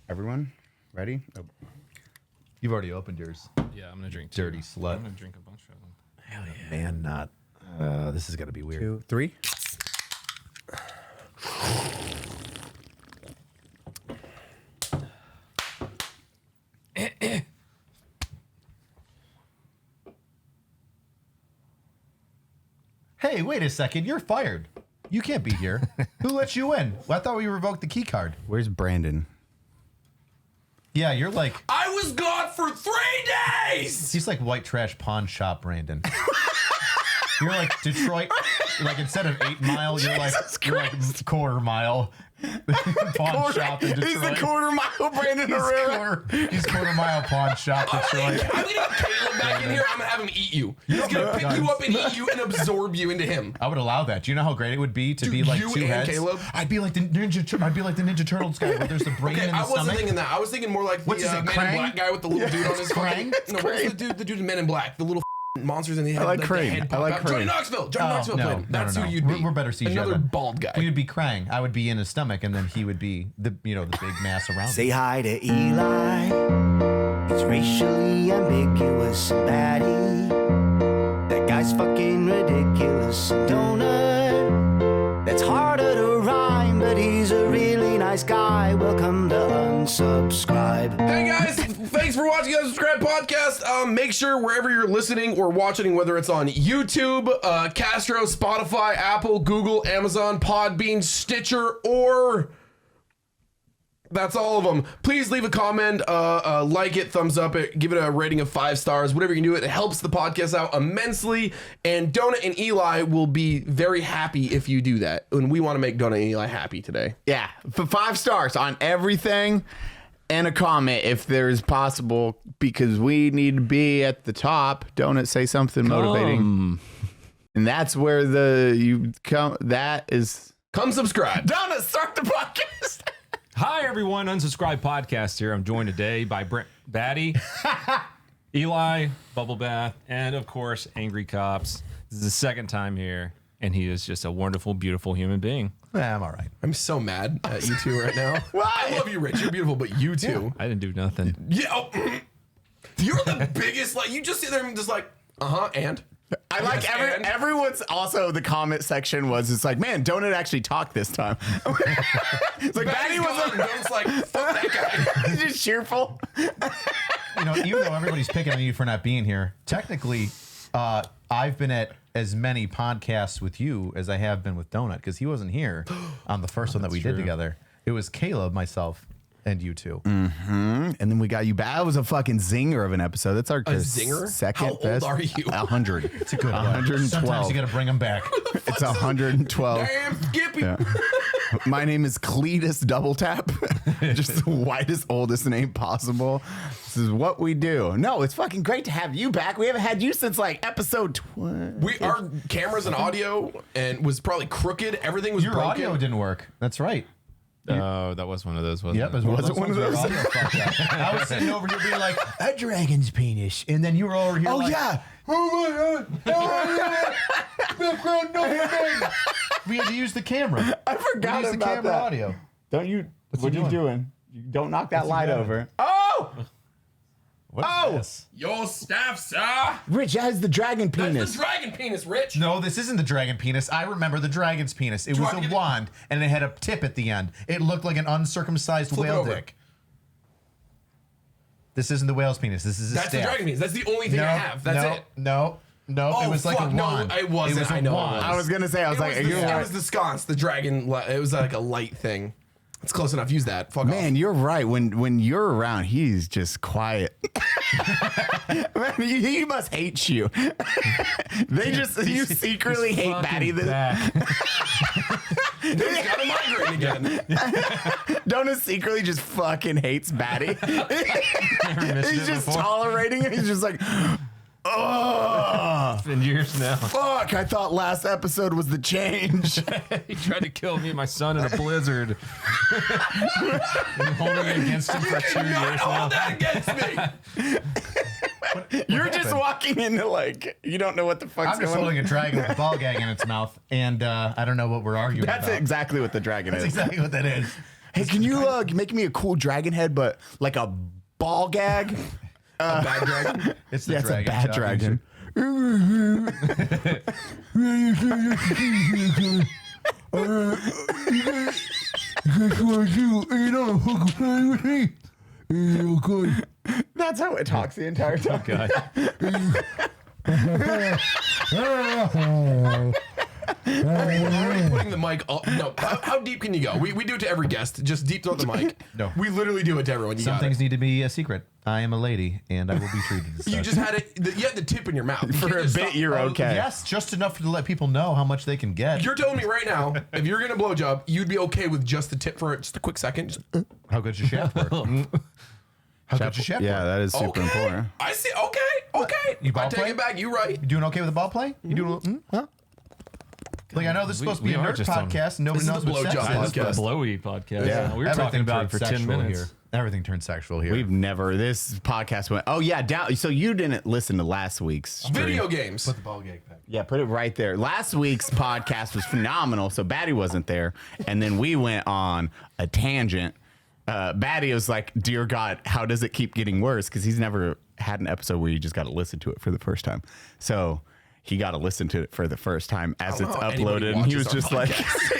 Everyone, ready? Oh. You've already opened yours. Yeah, I'm gonna drink Dirty slut. I'm gonna drink a bunch of them. Hell yeah. Man, not. This is gonna be weird. 2, 3. Hey, wait a second. You're fired. You can't be here. Who let you in? Well, I thought we revoked the key card. Where's Brandon? Yeah, you're like... I was gone for 3 days! He's like white trash pawn shop Brandon. You're like Detroit. Like instead of 8 Mile, you're like quarter mile. Pawn shop in Detroit. He's the quarter mile Brandon Herrera. He's quarter mile pawn shop Detroit. I'm gonna get Caleb back in here. I'm gonna have him eat you. He's gonna pick you up and eat you and absorb you into him. I would allow that. Do you know how great it would be to be like you two and heads? Caleb? I'd be like the Ninja Turtles guy where there's the brain in the I wasn't stomach. thinking that. I was thinking more like What's the his name, Man Krang? in Black guy with the little dude on his Krang? fucking... No, what's the dude in Men in Black? The little monsters in the head. I like the Crane. head I pop like out. Crane. Johnny Knoxville. Johnny Knoxville played him. That's who you'd be. We're better CGI. Another then. bald guy. We would be Krang. I would be in his stomach, and then he would be the the big mass around. Say hi to Eli. It's racially ambiguous and Baddie. That guy's fucking ridiculous. Donut. That's harder to rhyme, but he's a really nice guy. Welcome to Unsubscribe. Hey guys, thanks for watching the Unsubscribe podcast. Make sure wherever you're listening or watching, whether it's on YouTube, Castro, Spotify, Apple, Google, Amazon, Podbean, Stitcher, or that's all of them. Please leave a comment, like it, thumbs up it, give it a rating of 5 stars, whatever you can do. It helps the podcast out immensely. And Donut and Eli will be very happy if you do that. And we want to make Donut and Eli happy today. Yeah, for 5 stars on everything, and a comment if there's possible, because we need to be at the top. Don't it say something motivating? And that's where you come. That is. Come subscribe. Donut, start the podcast. Hi everyone, Unsubscribe Podcast here. I'm joined today by Baddie, Eli, Bubble Bath, and of course Angry Cops. This is the second time here, and he is just a wonderful, beautiful human being. I'm all right. I'm so mad at you two right now. Why? I love you, Rich. You're beautiful, but you two. I didn't do nothing. Yeah. Oh, you're the biggest, like, you just sit there and just like, and? I like Yes, and? everyone's also the comment section was it's like, man, Donut actually talked this time. It's like Baddie was Donut's like, fuck that guy. just cheerful. Even though everybody's picking on you for not being here, technically, I've been at as many podcasts with you as I have been with Donut because he wasn't here on the first one that we did together. It was Caleb, myself, and you two. And then we got you back. That was a fucking zinger of an episode. That's our zinger? second How old best. are you? 100. It's a good one. 112. Sometimes you got to bring them back. It's 112. Damn, Skippy. Yeah. My name is Cletus Double Tap. Just the whitest, oldest name possible. This is what we do. No, it's fucking great to have you back. We haven't had you since like episode 20. Our cameras and audio and was probably crooked. Everything was Your broken. audio didn't work. That's right. Oh, that was one of those, wasn't Yep, it? it was one of those? Your audio fucked up. I was sitting over here being like, a dragon's penis. And then you were over here like, yeah. oh my God. We had to use the camera. I We forgot used the about camera that. audio. Don't you? What he are you doing? doing? You don't knock that What's he light doing? over. Oh! What is Oh! this? Your staff, sir. Rich, that is the dragon That's penis. the dragon penis, Rich. No, this isn't the dragon penis. I remember the dragon's penis. It was a wand, and it had a tip at the end. It looked like an uncircumcised Flip it whale over. dick. This isn't the whale's penis. This is a That's staff. the dragon penis. That's the only thing I have. That's it. No, Oh, it was like a fuck, no, wand. it wasn't. It was a I know it wand. was. I was gonna say, I was like, It was the sconce, the dragon. It was like a light thing. It's close enough. Use that. Fuck man, off. you're right. When you're around, he's just quiet. Man, he must hate you. You secretly hate Baddie. He's got a migraine again. Donut secretly just fucking hates Baddie. He's just tolerating it. He's just like, oh, It's been years now. fuck. I thought last episode was the change. He tried to kill me and my son in a blizzard. Been holding it against him for 2 years Not now. hold that against me. You're just walking into like, you don't know what the fuck's I'm just going holding on. a dragon with a ball gag in its mouth, and I don't know what we're arguing That's about. exactly what the dragon That's is. exactly what that is. Hey, can you make me a cool dragon head, but like a ball gag? A bad dragon. It's the That's a dragon. bad Chuck. dragon. That's how it talks the entire time. God. I'm already putting the mic up. No, how deep can you go? We do it to every guest. Just deep throat the mic. No. We literally do it to everyone. You Some got things it. need to be a secret. I am a lady, and I will be treated as You such. just had it. You had the tip in your mouth. You For can't a just bit, stop. you're okay. Yes, just enough to let people know how much they can get. You're telling me right now, if you're gonna blowjob, you'd be okay with just the tip for just a quick second. Just, How good's your shaft work? How good's your shaft Yeah, work? that is super okay. important. I see. Okay. You I ball take play? it back. You right. You doing okay with the ball play? You doing? Huh? Like I know this is supposed to be a we are nerd just on- podcast. And nobody This knows is the what sex blowjob is. podcast. That's the blowy podcast. Yeah. We were talking about it for 10 minutes. Here. Everything turned sexual here. We've never. This podcast went. Oh yeah, down. So you didn't listen to last week's stream. Video games. Put the ball gag back. Yeah, put it right there. Last week's podcast was phenomenal. So Baddie wasn't there, and then we went on a tangent. Baddie was like, "Dear God, how does it keep getting worse?" Because he's never had an episode where you just got to listen to it for the first time. So he got to listen to it for the first time as it's know how anybody uploaded, and he was watches just our like,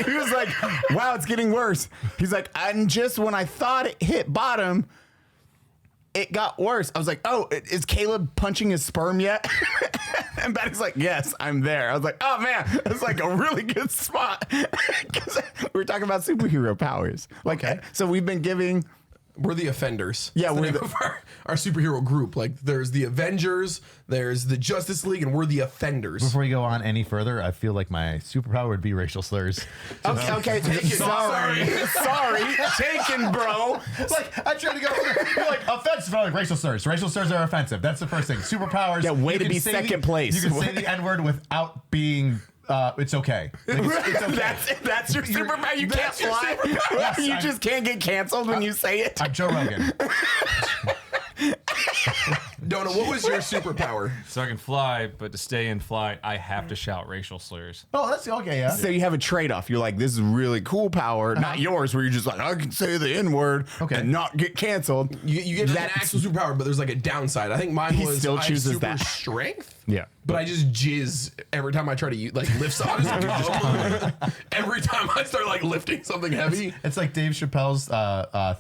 he was like, "Wow, it's getting worse." He's like, "And just when I thought it hit bottom, it got worse." I was like, "Oh, is Caleb punching his sperm yet?" And Baddie's like, "Yes, I'm there." I was like, "Oh man, that's like a really good spot." Because we were talking about superhero powers. Like, so we've been giving. We're the offenders. Yeah, That's the we're name the- of our superhero group. Like, there's the Avengers, there's the Justice League, and we're the offenders. Before you go on any further, I feel like my superpower would be racial slurs. Okay, sorry, taken, bro. Like I tried to go you're like offensive. I'm like racial slurs. Racial slurs are offensive. That's the first thing. Superpowers. Yeah, way you to can be say second place. You can say the N-word without being. It's okay. Like, it's okay. That's your superpower. You can't That's your fly. superpower. You just can't get canceled when you say it. I'm Joe Rogan. Donut, what was your superpower? So I can fly, but to stay in flight, I have to shout racial slurs. Oh, that's okay. Yeah. So you have a trade-off. You're like, this is really cool power, not yours, where you're just like, I can say the N-word and not get canceled. You get like an actual superpower, but there's like a downside. I think mine He was still I have chooses super that. strength. Yeah. But I just jizz every time I try to like lift something. Every time I start like lifting something heavy. It's like Dave Chappelle's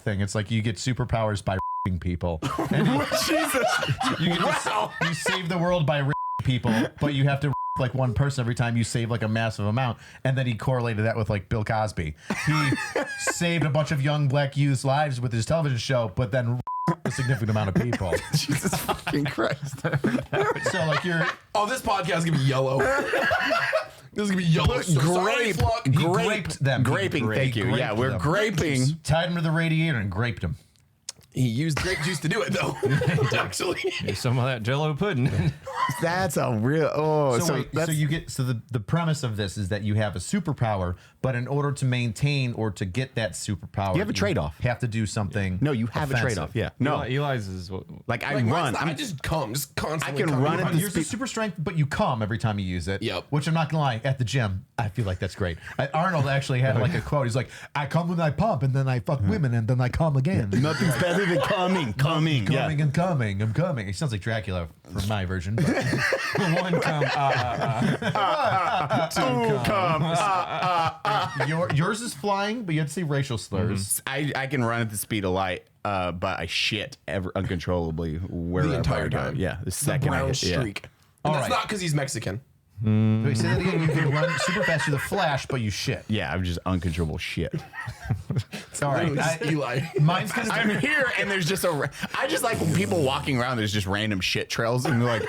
thing. It's like you get superpowers by people. And Jesus. you save the world by people, but you have to like one person every time you save like a massive amount. And then he correlated that with like Bill Cosby. He saved a bunch of young black youth's lives with his television show, but then a significant amount of people. Jesus fucking Christ. So like you're Oh, this podcast is gonna be yellow. This is gonna be yellow. So sorry, Fluck. He graped them. Graping, thank you. Yeah, graped we're them. graping. Tied him to the radiator and graped him. He used grape juice to do it though. Actually. There's some of that Jello pudding. That's a real. Oh, So, wait, that's, so you get the premise of this is that you have a superpower, but in order to maintain or to get that superpower, You have a trade-off. Have to do something. no, you have offensive. a trade-off. Yeah, no, Eli's is what. like I Like, mine's run. not- I'm I just come, just constantly. I can come. run at the Yours is super strength, but you come every time you use it. Yep. Which I'm not gonna lie, at the gym, I feel like that's great. Arnold actually had like a quote. He's like, "I come when I pump, and then I fuck women, and then I come again." Nothing's better than coming. Coming and coming. I'm coming. He sounds like Dracula from my version. But One come. yours is flying, but you have to say racial slurs. I can run at the speed of light, but I shit uncontrollably wherever entire I go. time. Yeah, the second I Brown hit, yeah. streak. And that's right. not because he's Mexican. Wait, say that again. You can run super fast with a flash, but you shit. Yeah, I'm just uncontrollable shit. All right. This is Eli. Mine's gonna I'm here, and there's just I just like when people walking around. There's just random shit trails, and they're like,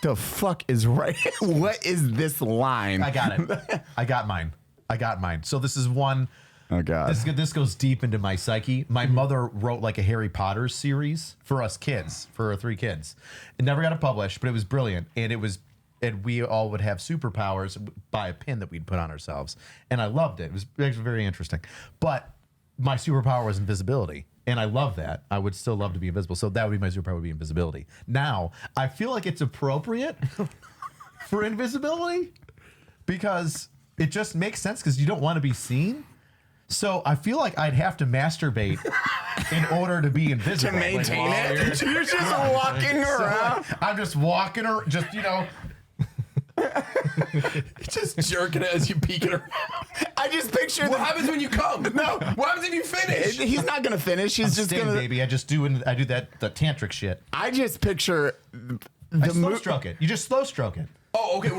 "The fuck is right? What is this line?" I got it. I got mine. So this is one. Oh god. This goes deep into my psyche. My mother wrote like a Harry Potter series for us kids, for our 3 kids. It never got it published, but it was brilliant, and we all would have superpowers by a pin that we'd put on ourselves, and I loved it. It was actually very interesting. But my superpower was invisibility, and I love that. I would still love to be invisible, so that would be my superpower, would be invisibility. Now I feel like it's appropriate for invisibility because it just makes sense because you don't want to be seen. So I feel like I'd have to masturbate in order to be invisible. To maintain it. You're just walking around. I'm just walking around, just, you know. Just jerking it as you peek it around. I just picture What happens when you come? No. What happens if you finish? He's not gonna finish. He's just Sting, gonna. baby. I do the tantric shit. I just picture I slow stroke it. You just slow stroke it. Oh, okay.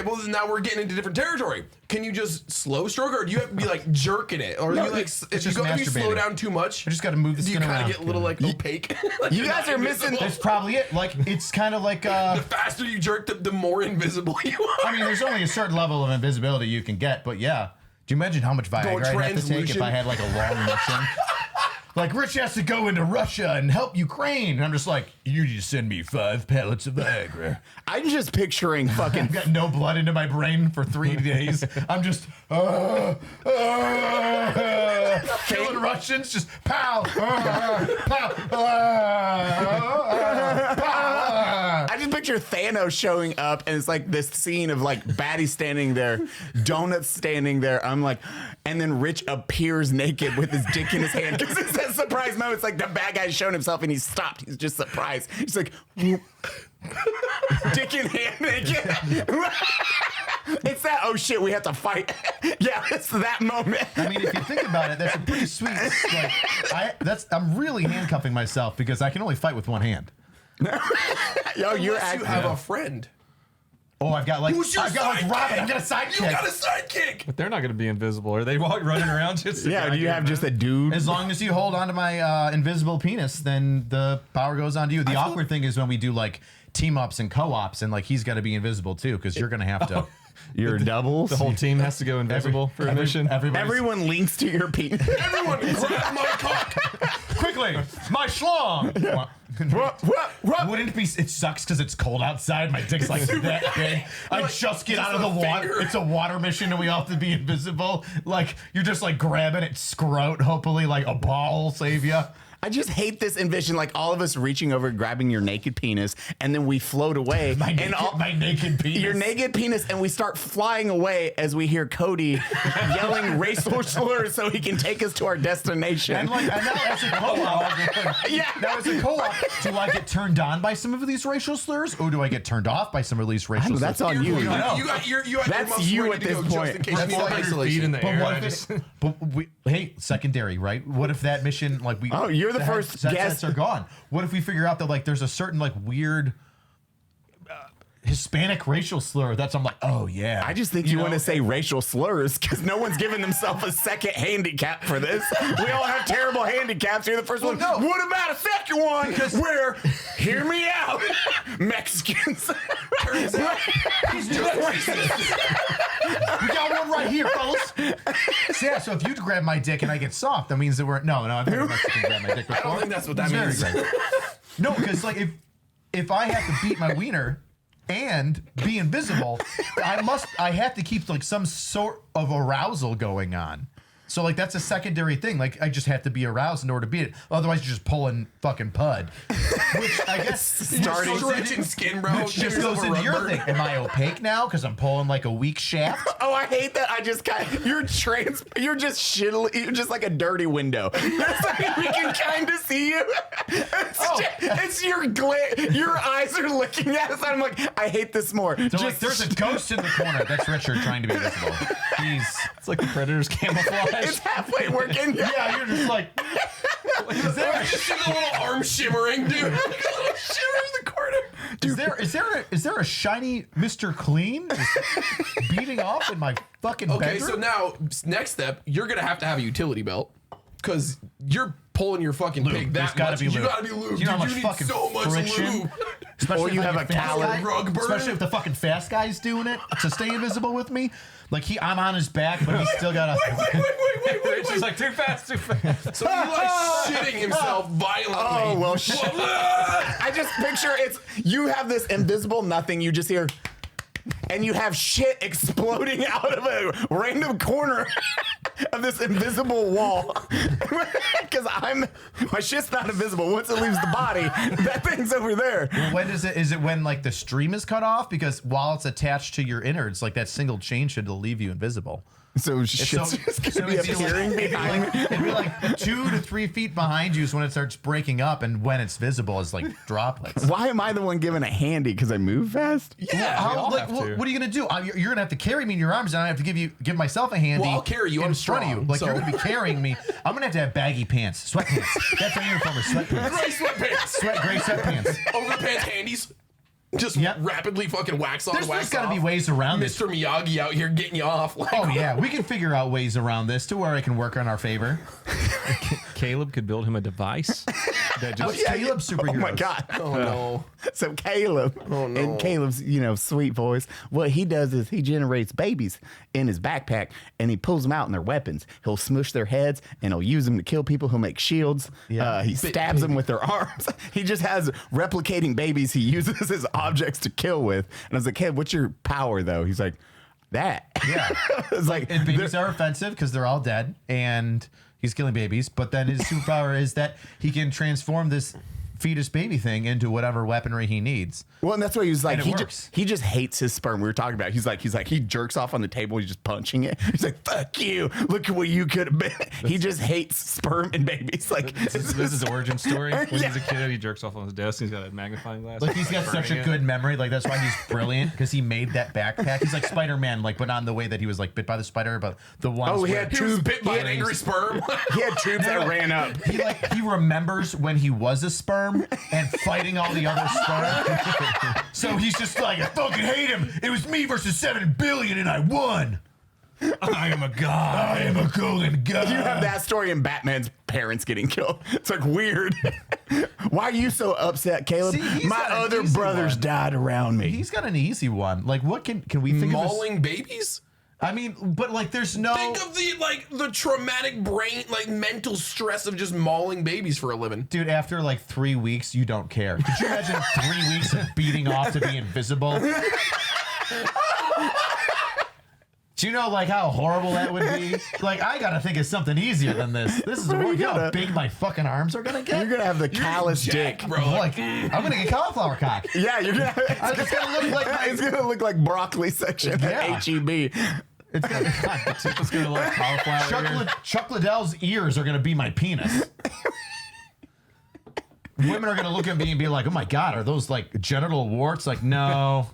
Well, now we're getting into different territory. Can you just slow stroke, or do you have to be like jerking it, or No, do you like it's if just you slow masturbating. down too much? I just got to move the Do you skin kind around. of get a little like opaque? Like You you're guys not are missing- invisible? That's probably it. Like, it's kind of like The faster you jerk, the more invisible you are. I mean, there's only a certain level of invisibility you can get, but yeah. Do you imagine how much Viagra I'd have to take if I had like a long mission? Like, Rich has to go into Russia and help Ukraine. And I'm just like, you just send me 5 pellets of Viagra. I'm just picturing fucking. I've got no blood into my brain for 3 days. I'm just killing Russians, just pow, pow, pow. I just picture Thanos showing up, and it's like this scene of like Baddie standing there, Donuts standing there. I'm like, and then Rich appears naked with his dick in his hand because it's that surprise moment. It's like the bad guy's shown himself, and he's stopped. He's just surprised. He's like, whoop. Dick in hand naked. It's that. Oh shit, we have to fight. Yeah, it's that moment. I mean, if you think about it, that's a pretty sweet. Like, I'm really handcuffing myself because I can only fight with one hand. Yo, you're Unless you acting. have a friend. Oh, I've got like Who's your I've got like sidekick? Robin. I've got a sidekick. You got a sidekick. But they're not going to be invisible. Are they running around just? Yeah, do you have just a dude? As long as you hold onto my invisible penis, then the power goes on to you. The awkward thing is when we do like team ups and co-ops, and like he's got to be invisible too because you're gonna have to. Your doubles. The whole team has to go invisible for a mission? Everyone links to your penis. Everyone grab my cock. Quickly, my schlong. What? Wouldn't it be? It sucks because it's cold outside. My dick's like that big. I like, just get just out of the a water. finger. It's a water mission, and we all have to be invisible. Like you're just like grabbing it, scrote. Hopefully, like a ball will save you. I just hate this envision, like all of us reaching over, grabbing your naked penis, and then we float away. My naked penis. Your naked penis, and we start flying away as we hear Cody yelling racial slurs so he can take us to our destination. And like, and now as a co-op, Yeah. Now as a co-op, do I get turned on by some of these racial slurs, or do I get turned off by some of these racial slurs? That's on you. You know. got your That's muscles you ready at to this go just point. in case you need 400 isolation. feet in the But air. what I if just- hey, secondary, right? What if that mission, like we? Oh, you're the first headsets guest. are gone. What if we figure out that like there's a certain like weird Hispanic racial slur? That's I'm like, oh yeah. I just think you want to say racial slurs because no one's giving themselves a second handicap for this. We all have terrible handicaps. You're the first one. no. What about a second one? Where, hear me out, Mexicans. Turns out he's just racist. We got one right here, fellas. So, yeah, so if you grab my dick and I get soft, that means that we're no. I've had a Mexican grab my dick before. I don't think that's what that It's very means. great. No, because like if I have to beat my wiener and be invisible, I have to keep like some sort of arousal going on. So like that's a secondary thing. Like I just have to be aroused in order to beat it. Otherwise, you're just pulling fucking pud. Which I guess Starting stretching skin, bro. which just goes into your thing. Am I opaque now because I'm pulling like a weak shaft? Oh, I hate that. I just you're just shittily, you're just like a dirty window. It's like we can kind of see you. It's your your eyes are looking at us. I'm like, I hate this more. So like, there's a ghost in the corner. That's Richard trying to be visible. It's like the Predator's camouflage. it's halfway working. Yeah, you're just like. Is there I just see the little arm shimmering, dude. Like a little shimmer in the corner. is there a shiny Mr. Clean just beating off in my fucking Okay, bedroom? so now next step, you're gonna have to have a utility belt because you're pulling your fucking pig There's that gotta much. be You lube. gotta be lubed. You know how Dude, much need fucking so much friction? lube. Especially Or if you like have a a fast calorie guy- rug burn. Especially if the fucking fast guy's doing it to stay invisible with me. Like I'm on his back, but he's still got Wait. Rich is like, too fast, too fast. So Eli's shitting himself violently. Oh well, shit. I just picture you have this invisible nothing. You just hear. And you have shit exploding out of a random corner of this invisible wall. Because my shit's not invisible. Once it leaves the body, that thing's over there. When is it? Is it when like the stream is cut off? Because while it's attached to your innards, like that single chain should leave you invisible. So shit's just gonna be appearing behind me. It'd be like 2 to 3 feet behind you is when it starts breaking up, and when it's visible, it's like droplets. Why am I the one given a handy? Because I move fast? Yeah, we all have to. what are you gonna do? You're gonna have to carry me in your arms, and I have to give myself a handy. Well, I'll carry you. in I'm front of you. strong, Like so- you're gonna be carrying me. I'm gonna have baggy pants, sweatpants. That's our uniform, is sweatpants. Gray sweatpants. Gray sweatpants. Overpants handies. Just Yep. rapidly fucking wax on, There's wax got to off. be ways around this. Mr. Miyagi out here getting you off. Like, Oh yeah, we can figure out ways around this to where it can work on our favor. Caleb could build him a device that just What's Caleb's superheroes? Oh my God. Oh no. So Caleb, in Caleb's, sweet voice, what he does is he generates babies in his backpack and he pulls them out and they're weapons. He'll smush their heads and he'll use them to kill people. He'll make shields. Yeah. He stabs them with their arms. He just has replicating babies he uses as objects to kill with. And I was like, hey, what's your power though? He's like, that. Yeah. It's like, And babies are offensive because they're all dead, and he's killing babies. But then his superpower is that he can transform this fetus baby thing into whatever weaponry he needs. well, and that's why he was like, And it he works. he just hates his sperm. We were talking about. He's like, he jerks off on the table. He's just punching it. He's like, fuck you. Look at what you could have been. He just hates sperm and babies. Like, this is his origin story. When he's a kid, he jerks off on his desk. And he's got a magnifying glass. Like he's got such a burning good memory. Like that's why he's brilliant, because he made that backpack. He's like Spider-Man, like, but not in the way that he was like bit by the spider, but the ones. Oh, he where had He was Tube- bit by an angry sperm. he had tubes that ran up. he remembers when he was a sperm and fighting all the other sperm. So he's just like, I fucking hate him. It was me versus 7 billion, and I won. I am a god. I am a golden god. You have that story in Batman's parents getting killed. It's like weird. Why are you so upset, Caleb? See, he's My got an other easy brothers one. died around me. He's got an easy one. Like, what can we think of? Mauling babies? I mean, but like, there's no. Think of the traumatic brain, mental stress of just mauling babies for a living. Dude, after like 3 weeks, you don't care. Could you imagine 3 weeks of beating off to be invisible? Do you know like how horrible that would be? Like, I gotta think of something easier than this. This is you know how big my fucking arms are gonna get. You're gonna have the callous dick. Jack, bro. Like, I'm gonna get cauliflower cock. Yeah, you're gonna. It's gonna look like my, It's gonna look like broccoli section Yeah. at HEB. it's gonna, The tip is gonna look cauliflower. Chuck Liddell's ears are gonna be my penis. Women are gonna look at me and be like, "Oh my god, are those like genital warts?" Like, no,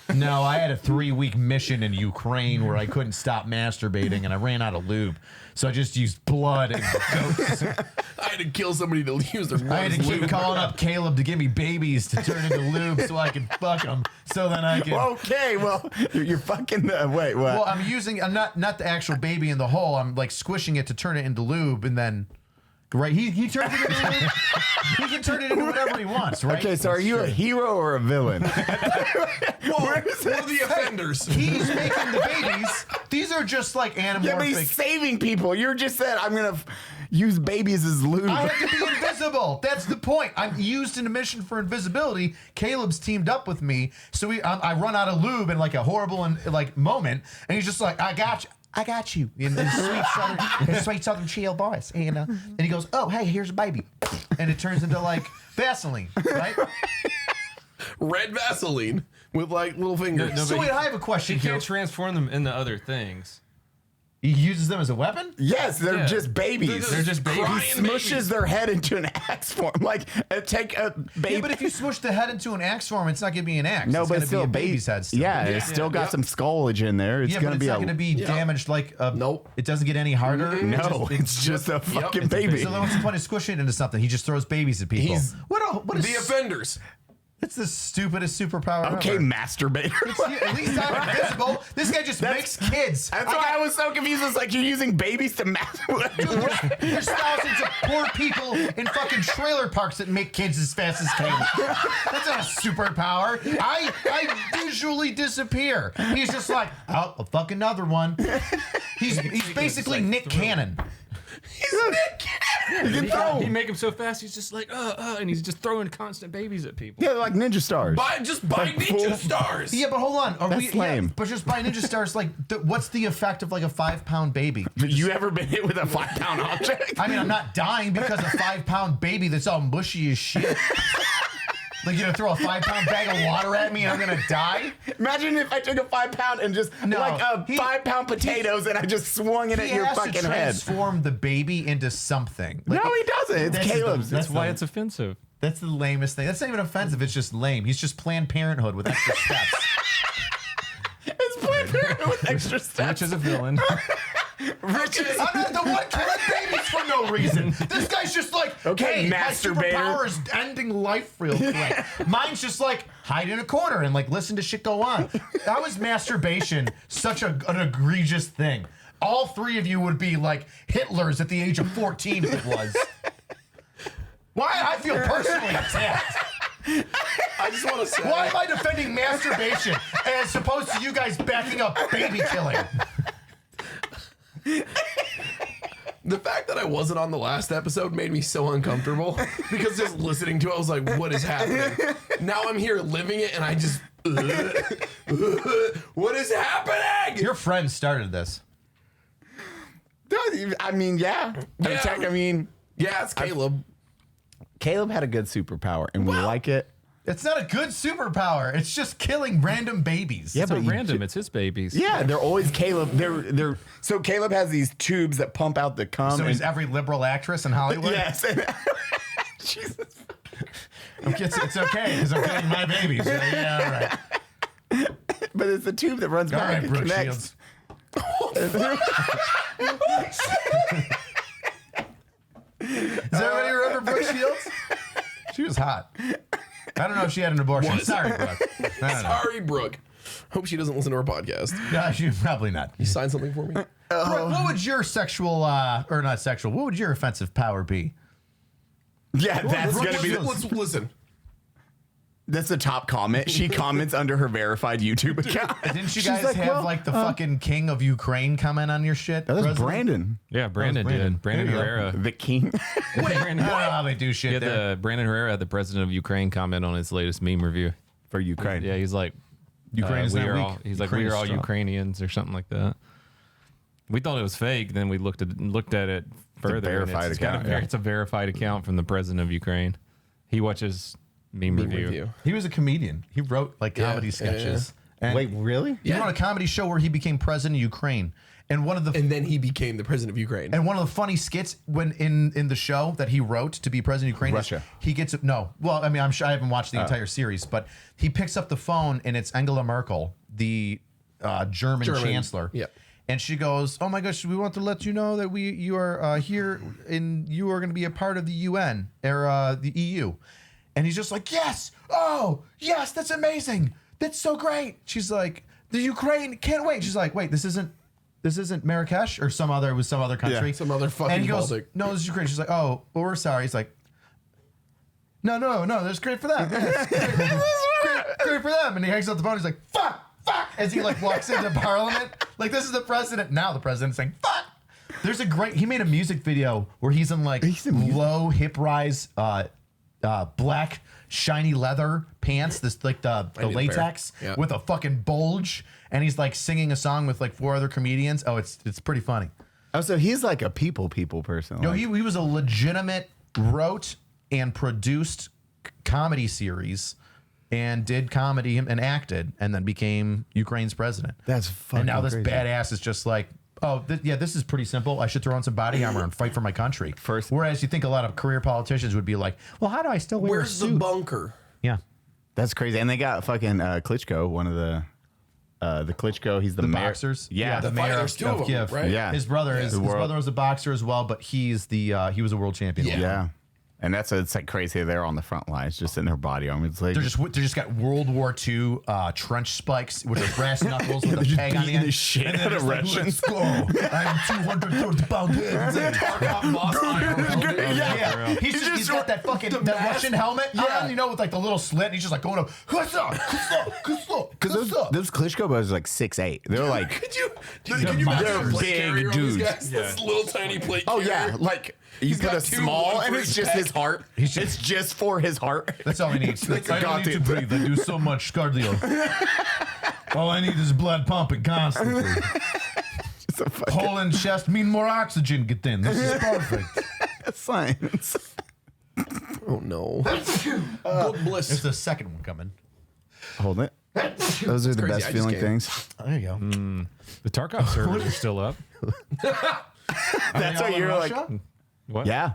I had a 3-week mission in Ukraine where I couldn't stop masturbating and I ran out of lube, so I just used blood and goats. I had to kill somebody to use their I had to blood as keep lube. calling up Caleb to give me babies to turn into lube so I can fuck them. So then I can. Okay, well, you're fucking. Wait, what? Well, I'm not the actual baby in the hole. I'm like squishing it to turn it into lube, and then right he turns it into lube. He can turn it into whatever he wants, right? okay, so are you a hero or a villain? Whoa, we're the offenders. He's making the babies. These are just like Yeah, but he's anamorphic. saving people. You just said I'm gonna use babies as lube. I have to be invisible. That's the point. I'm used in a mission for invisibility. Caleb's teamed up with me, so I run out of lube in like a horrible moment, and he's just like, I got you. In this sweet southern chill voice, and he goes, oh hey, here's a baby, and it turns into like Vaseline, right? Red Vaseline with little fingers. No, So but wait, I have a question He here. can't transform them into other things. He uses them as a weapon? Yes, they're Yeah. just babies. They're just babies. crying He smushes babies. their head into an axe form. Like, take a baby. Yeah, but if you smush the head into an axe form, it's not going to be an axe. no, it's but going it's to be still a baby's head. Still. Yeah, it's still got Yep. some skullage in there. It's Yeah, gonna but be it's a not going to be damaged like a. Nope. It doesn't get any harder. no. It's just a fucking baby. So then what's the point of squishing it into something? He just throws babies at people. He's what is The offenders. It's the stupidest superpower Okay, ever. masturbator. At least I'm invisible. This guy just makes kids. That's why I was so confused. It's like you're using babies to masturbate. There's thousands of poor people in fucking trailer parks that make kids as fast as Caleb. That's not a superpower. I visually disappear. He's just like, oh, a fucking another one. He's basically Nick Cannon. He make them so fast. He's just like, and he's just throwing constant babies at people. Yeah, like ninja stars. Buy Ninja full- Stars. Yeah, but hold on. Are That's lame. but just buy Ninja Stars. Like, what's the effect of like a 5-pound baby? You ever been hit with a 5-pound object? I mean, I'm not dying because a 5-pound baby that's all mushy as shit. Like you're gonna throw a 5-pound bag of water at me and I'm gonna die? Imagine if I took a 5-pound and just like a 5-pound potatoes and I just swung it at your fucking to head. transform the baby into something. Like, No, he doesn't. It's That's Caleb's. That's why it's offensive. That's the lamest thing. That's not even offensive. It's just lame. He's just Planned Parenthood with extra steps. It's Planned Parenthood with extra steps. Rich is a villain. Rich is I'm not the one killing babies for no reason. This guy's just like, Okay, hey, my masturbator. superpower is ending life real quick. Mine's just like hide in a corner and like listen to shit go on. How is masturbation such an egregious thing? All three of you would be like Hitlers at the age of 14 if it was. Why? I feel personally attacked. I just want to say. Why am I defending masturbation as opposed to you guys backing up baby killing? The fact that I wasn't on the last episode made me so uncomfortable because just listening to it, I was like, what is happening? Now I'm here living it and I just, what is happening? Your friend started this. I mean, yeah. Yeah. I mean, Yeah, it's Caleb. Caleb had a good superpower, and we like it. It's not a good superpower. It's just killing random babies. Yeah, It's not you random. It's his babies. Yeah, they're always Caleb. They're so Caleb has these tubes that pump out the cum. So and, is every liberal actress in Hollywood? yes. And, Jesus. It's okay because I'm killing my babies. Yeah, all right. But it's the tube that runs All back right, and Brooke connects. Shields. Does everybody remember Brooke Shields? She was hot. I don't know if she had an abortion. Was. Sorry, Brooke. I don't know. Sorry, Brooke. Hope she doesn't listen to our podcast. No, she probably not. You sign something for me? Brooke, what would your sexual, or not sexual, what would your offensive power be? Yeah, that's Brooke, gonna be. let's listen. That's the top comment. She comments under her verified YouTube account. Didn't you She's guys like, have well, like the fucking king of Ukraine comment on your shit? That was President? Brandon, Yeah, Brandon Brandon. did. Brandon There you go. Herrera. the king. Brandon, I don't know how they do shit yeah, there. Brandon Herrera had the president of Ukraine comment on his latest meme review. For Ukraine. Yeah, he's like, Ukraine is we not are weak. all. He's like, Ukraine we is are all strong. Ukrainians or something like that. We thought it was fake. Then we looked at it further. and verified it's got account, yeah. It's a verified account from the president of Ukraine. He watches meme review. He was a comedian. He wrote like comedy sketches. And Wait, really? he wrote a comedy show where he became president of Ukraine. And one of the And then he became the president of Ukraine. And one of the funny skits when in the show that he wrote to be president of Ukraine, is Russia. he gets no. Well, I mean, I'm sure I haven't watched the entire series, but he picks up the phone and it's Angela Merkel, the German chancellor. Yep. And she goes, "Oh my gosh, we want to let you know that you are here and you are going to be a part of the UN or the EU." And he's just like, "Yes, oh yes, that's amazing, that's so great." She's like, "The Ukraine can't wait." She's like, "Wait, this isn't Marrakesh or some other country, Yeah, some other fucking And he goes, Baltic. "No, this is Ukraine." She's like, "Oh, well, we're sorry." He's like, "No, that's great for them. Yeah, it's great for them." And he hangs up the phone. He's like, "Fuck," as he like walks into Parliament. Like this is the president now. The president's saying, "Fuck." There's he made a music video where he's in like low hip rise, black shiny leather pants. This like the need a pair. latex Yeah. with a fucking bulge, and he's like singing a song with like 4 other comedians. Oh, it's pretty funny. Oh, so he's like a people person. No, like- he was a legitimate wrote and produced comedy series and did comedy and acted and then became Ukraine's president. That's fucking And now this crazy. badass is just like, oh, this is pretty simple. I should throw on some body armor and fight for my country. First- Whereas you think a lot of career politicians would be like, well, how do I still wear Where's a the suit? bunker? Yeah. That's crazy. And they got fucking Klitschko, one of the Klitschko. He's the mayor. Boxers. Yeah. the The mayor fighters, of two of them, Kiev. right? Yeah. His brother is his world- brother was a boxer as well, but he was a world champion. Yeah. Yeah. And it's like crazy. They're on the front lines, just in their body armor. It's like They just got World War II trench spikes, which are brass knuckles with they're a just peg on the beating end. the shit And they're out of just like, Russians. "Let's go! I'm 230 pound head." Yeah, he's got that fucking that Russian helmet on, you know, with like the little slit. And he's just like going up, because those Klitschko brothers are like 6'8". They're like, Could you They're imagine a big plate carrier on these dudes. guys? This little tiny plate oh carrier. yeah, like you He's put got a two, small, one and for it's each just pack. his heart. It's just for his heart. That's all he needs. Like I don't need to breathe. I do so much cardio. All I need is blood pumping constantly. It's a fucking Hole in chest mean more oxygen get in. This is perfect. science. Oh no. Good bliss. There's the second one coming. Hold it. Those are the crazy. best I just feeling came. things. There you go. The Tarkov servers are still up. That's what you're like. What? Yeah.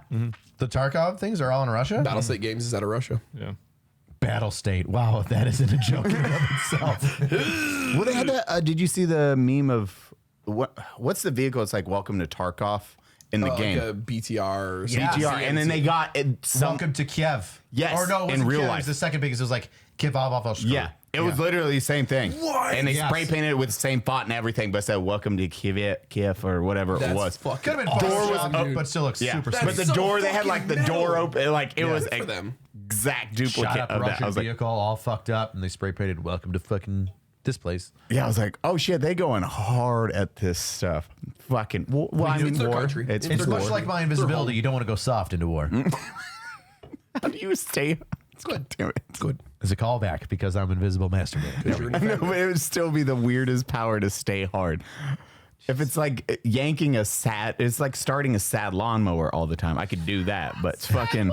The Tarkov things are all in Russia? Battle State Games is out of Russia. Yeah. Battle State. Wow, that isn't a joke in and of itself. Well, they had that. Did you see the meme of what's the vehicle? It's like Welcome to Tarkov in the game. Like a BTR or something. Yeah. BTR, and then they got Welcome to Kiev. Yes, Or no, it in wasn't real Kiev, life. It was the second biggest. It was like Kiev. Yeah, it was literally the same thing. What? And they Yes. spray painted it with the same font and everything, but said "Welcome to Kiev" or whatever it That's was. fucking Could have been awesome. door was was up, but still looks Yeah, super That's but sweet. the so door they had like the fucking door metal. open, like it was Good for them. exact Shot duplicate up of that. Russian I was like, vehicle, all fucked up, and they spray painted "Welcome to fucking this place." yeah, I was like, oh shit, they going hard at this stuff. Fucking, well I mean, it's their war. country. It's It's It's war. much like my invisibility. You don't want to go soft into war. How do you stay? It's good. Damn it. It's good. It's a callback because I'm invisible masturbator. I know, but it would still be the weirdest power to stay hard. If it's like yanking it's like starting a sad lawnmower all the time. I could do that, but it's fucking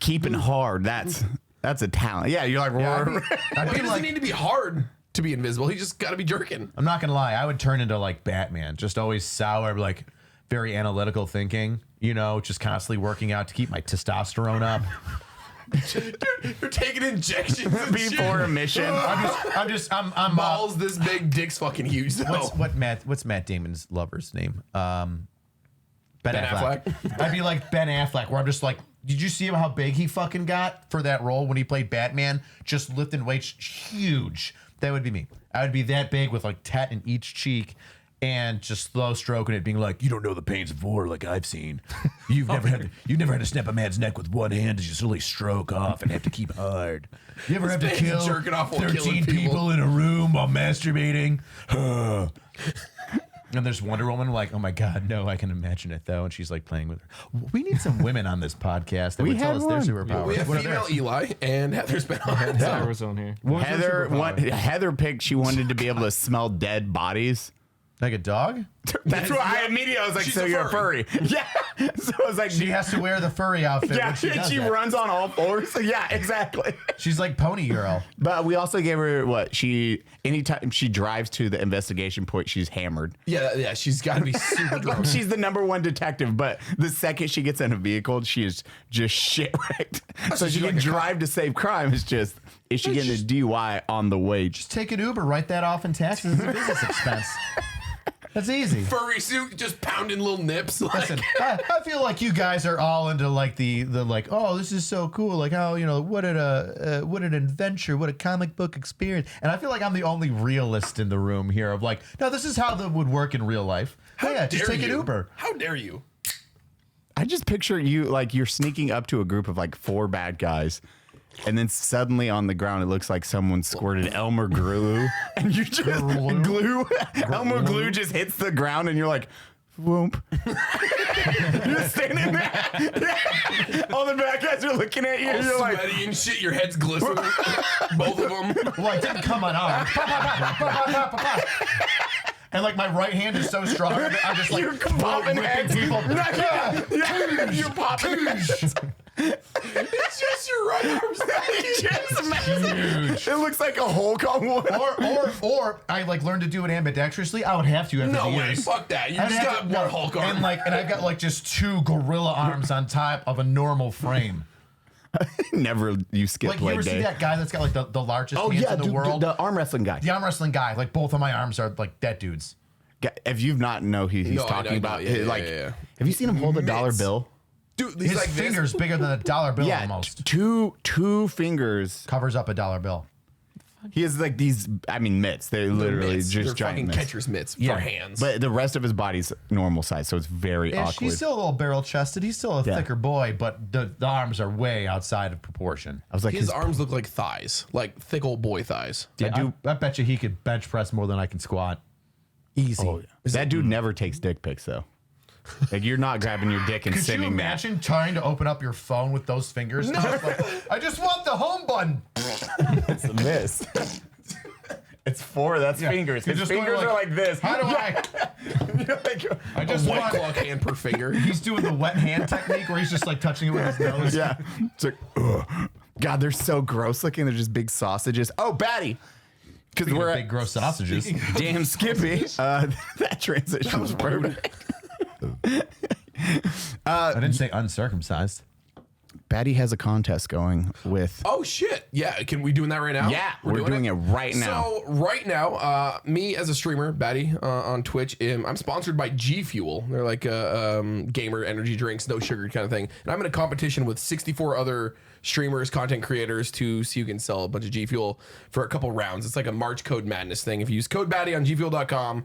keeping hard. That's a talent. Yeah, you're like, I'd Why be does it like, need to be hard to be invisible? He just got to be jerking. I'm not gonna lie, I would turn into like Batman, just always sour, like very analytical thinking. You know, just constantly working out to keep my testosterone up. Dude, you're taking injections and before a mission. I'm balls this big, dick's fucking huge. Though. What's Matt Damon's lover's name? Ben Affleck? Affleck. I'd be like Ben Affleck, where I'm just like, did you see how big he fucking got for that role when he played Batman? Just lifting weights, huge. That would be me. I would be that big with like tat in each cheek and just slow stroking it, being like, you don't know the pains of war like I've seen. You've never had to snap a man's neck with one hand as you slowly stroke off and have to keep hard. You ever have to man's kill jerking off while 13 killing people. people in a room while masturbating? And there's Wonder Woman, like, oh my God, no, I can imagine it though. And she's like playing with her. We need some women on this podcast that would tell had us their one. superpowers. We have what are female theirs? Eli, and Heather's been on. Sarah was on here. Heather picked. She wanted to be able to smell dead bodies. Like a dog? That's why I immediately was like, She's so a you're a furry. Yeah. So I was like, She has to wear the furry outfit yeah, when she does she that. runs on all fours. Yeah, exactly. She's like Pony Girl. But we also gave her anytime she drives to the investigation point, she's hammered. Yeah, she's got to be super drunk. She's the #1 detective, but the second she gets in a vehicle, she is just shit-wrecked. So she she's can like a drive to save crime. It's just, is she getting a DUI on the way? Just take an Uber, write that off in taxes as a business expense. That's easy. Furry suit, just pounding little nips. Like, Listen, I feel like you guys are all into like the like, oh, this is so cool, like how, you know, what an adventure, what a comic book experience. And I feel like I'm the only realist in the room here of like, no, this is how that would work in real life. how Yeah, just dare take an you? Uber. How dare you? I just picture you like you're sneaking up to a group of like 4 bad guys, and then suddenly on the ground it looks like someone squirted Elmer glue, and you just Elmer glue just hits the ground, and you're like, whoop. You're standing there. All the bad guys are looking at you. All And you're like, sweaty and shit. Your head's glistening. Both of them. Well, I didn't come unarmed. And like my right hand is so strong, I'm just like you're popping whipping heads. people. Yeah, you're popping heads. It's just your right arm's It's just massive. It looks like a Hulk on one. Or I like learned to do it ambidextrously. I would have to after No the way. years. Fuck that. You I'd just have got to- one Hulk arm. and I've got like just 2 gorilla arms on top of a normal frame. Never you skip Like you leg ever see day. that guy that's got like the largest Oh hands yeah, in the dude, world? the arm wrestling guy. The arm wrestling guy. Like both of my arms are like that dude's. If you've not know who he's No, I talking know, about, yeah, like, yeah. have you seen him hold a dollar Mitts. bill? Dude, he's His like fingers this. bigger than a dollar bill Yeah, almost. two fingers. Covers up a dollar bill. He has like these. I mean, mitts. They're literally Mitts. They're just giant fucking mitts. catcher's mitts Yeah. for hands. But the rest of his body's normal size, so it's very Yeah, awkward. he's still a little barrel chested. He's still a Yeah. thicker boy, but the arms are way outside of proportion. I was like, his arms look like thighs, like thick old boy thighs. Yeah, I bet you he could bench press more than I can squat. Easy. oh, that dude never takes dick pics though. Like you're not grabbing your dick and Could you sending that. imagine trying to open up your phone with those fingers? No. I just want the home button. It's a miss. It's 4. That's fingers. You're His just going fingers are like this. How do I? I Just just one want. clock hand per finger. He's doing the wet hand technique where he's just like touching it with his nose. Yeah. It's like, ugh. God, they're so gross looking. They're just big sausages. Oh, Baddie. Because we're big gross sausages. damn Skippy. That transition was perfect. I didn't say uncircumcised. Baddie has a contest going with. Oh shit! Yeah, can we doing that right now? Yeah, we're doing it right now. So right now, me as a streamer, Baddie, on Twitch, I'm sponsored by G Fuel. They're like gamer energy drinks, no sugar kind of thing. And I'm in a competition with 64 other streamers, content creators to see who can sell a bunch of G Fuel for a couple rounds. It's like a March Code Madness thing. If you use code Baddie on gfuel.com,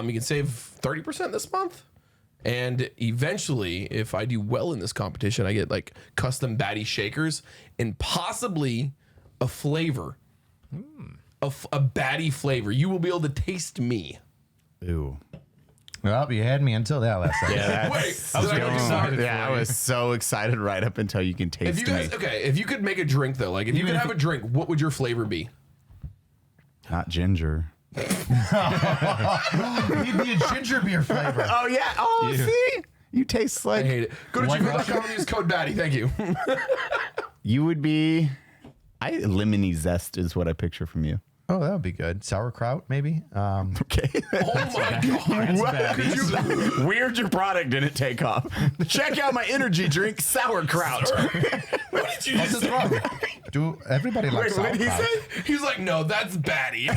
you can save 30% this month. And eventually, if I do well in this competition, I get like custom Baddie shakers and possibly a flavor, a Baddie flavor. You will be able to taste me. Ooh. Well, you had me until that last second. Yeah, Wait, I was did really I- excited. I was so excited right up until you can taste If you guys, me. okay, if you could make a drink though, like if you could have a drink, what would your flavor be? Not ginger. He'd be a ginger beer flavor. Oh, yeah. Oh, see? You taste I like. hate it. Go to White gfuel.com and use code Baddie. Thank you. You would be. Lemony zest is what I picture from you. Oh, that would be good. Sauerkraut, maybe. Okay. Oh my god. What? Weird your product didn't take off. Check out my energy drink, sauerkraut. What did you What's just say? wrong? Do everybody likes Wait, what did he sauerkraut? say? He's like, no, that's Baddie.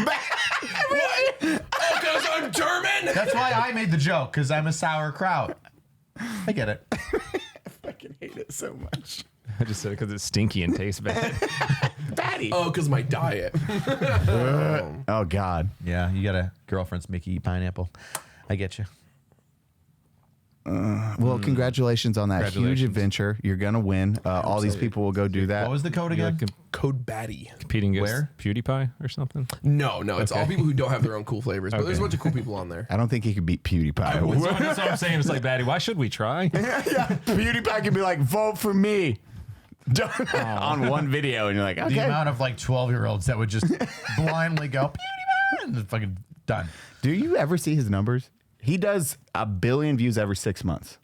What? Oh, because I'm German? That's why I made the joke, because I'm a sauerkraut. I get it. I fucking hate it so much. I just said it because it's stinky and tastes bad. Baddie. Oh, because my diet. Oh, God. Yeah, you got a girlfriend's Mickey eat pineapple. I get you. Well, congratulations on that huge Congratulations. adventure. You're going to win. All these people will go do that. What was the code again? Code Baddie. Competing against Where? PewDiePie or something. No, it's all people who don't have their own cool flavors. But there's a bunch of cool people on there. I don't think he could beat PewDiePie. That's what I'm saying. It's like, Baddie, why should we try? PewDiePie could be like, vote for me. On one video, and you're like, The okay. amount of like 12-year-olds that would just blindly go, "PewDiePie," and fucking done. Do you ever see his numbers? He does 1 billion views every 6 months.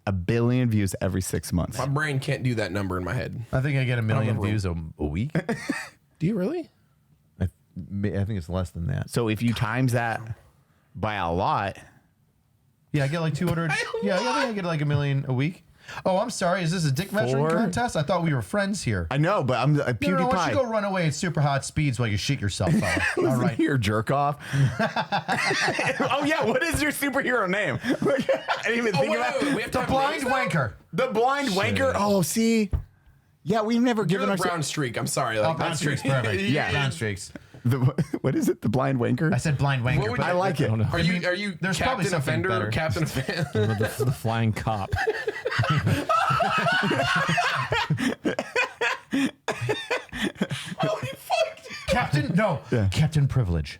1 billion views every 6 months. My brain can't do that number in my head. I think I get 1 million remember. views a week. Do you really? I think it's less than that. So if you times that by a lot, Yeah, I get like 200. Yeah, I think I get like 1 million a week. Oh, I'm sorry. Is this a dick measuring 4? contest? I thought we were friends here. I know, but I'm a No, why don't you PewDiePie. go run away at super hot speeds while you shit yourself, fella? All Listen right. here, jerk off. Oh yeah, what is your superhero name? I didn't even think about We have to The blind wanker. the blind wanker. Oh, see, yeah, we've never You're given the our brown streak. I'm sorry. Oh, Like, brown streaks, perfect. Yeah. Brown streaks. what is it? The blind wanker. I said blind wanker. What would but I like it. Are you There's probably Captain something Offender better. or Captain Offender? the flying cop. Holy fuck. Captain, no, Captain Privilege.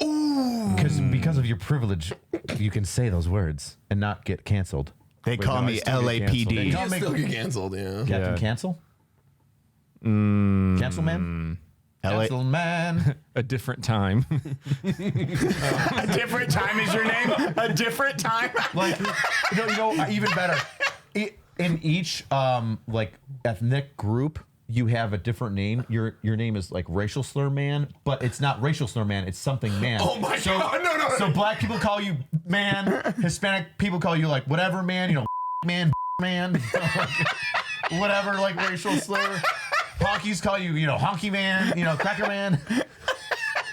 Ooh. Because of your privilege, you can say those words and not get canceled. They call no, I me still get LAPD. You Can't make- still get canceled, yeah. Captain Yeah. Cancel? Cancel man? Cancel man. A different time. A different time is your name. A different time. Like, even better. In each like ethnic group, you have a different name. Your name is like racial slur man, but it's not racial slur man. It's something man. Oh my God, no. So black people call you man. Hispanic people call you like whatever man. Man, man. Whatever, like racial slur. Honkies call you, honky man. Cracker man.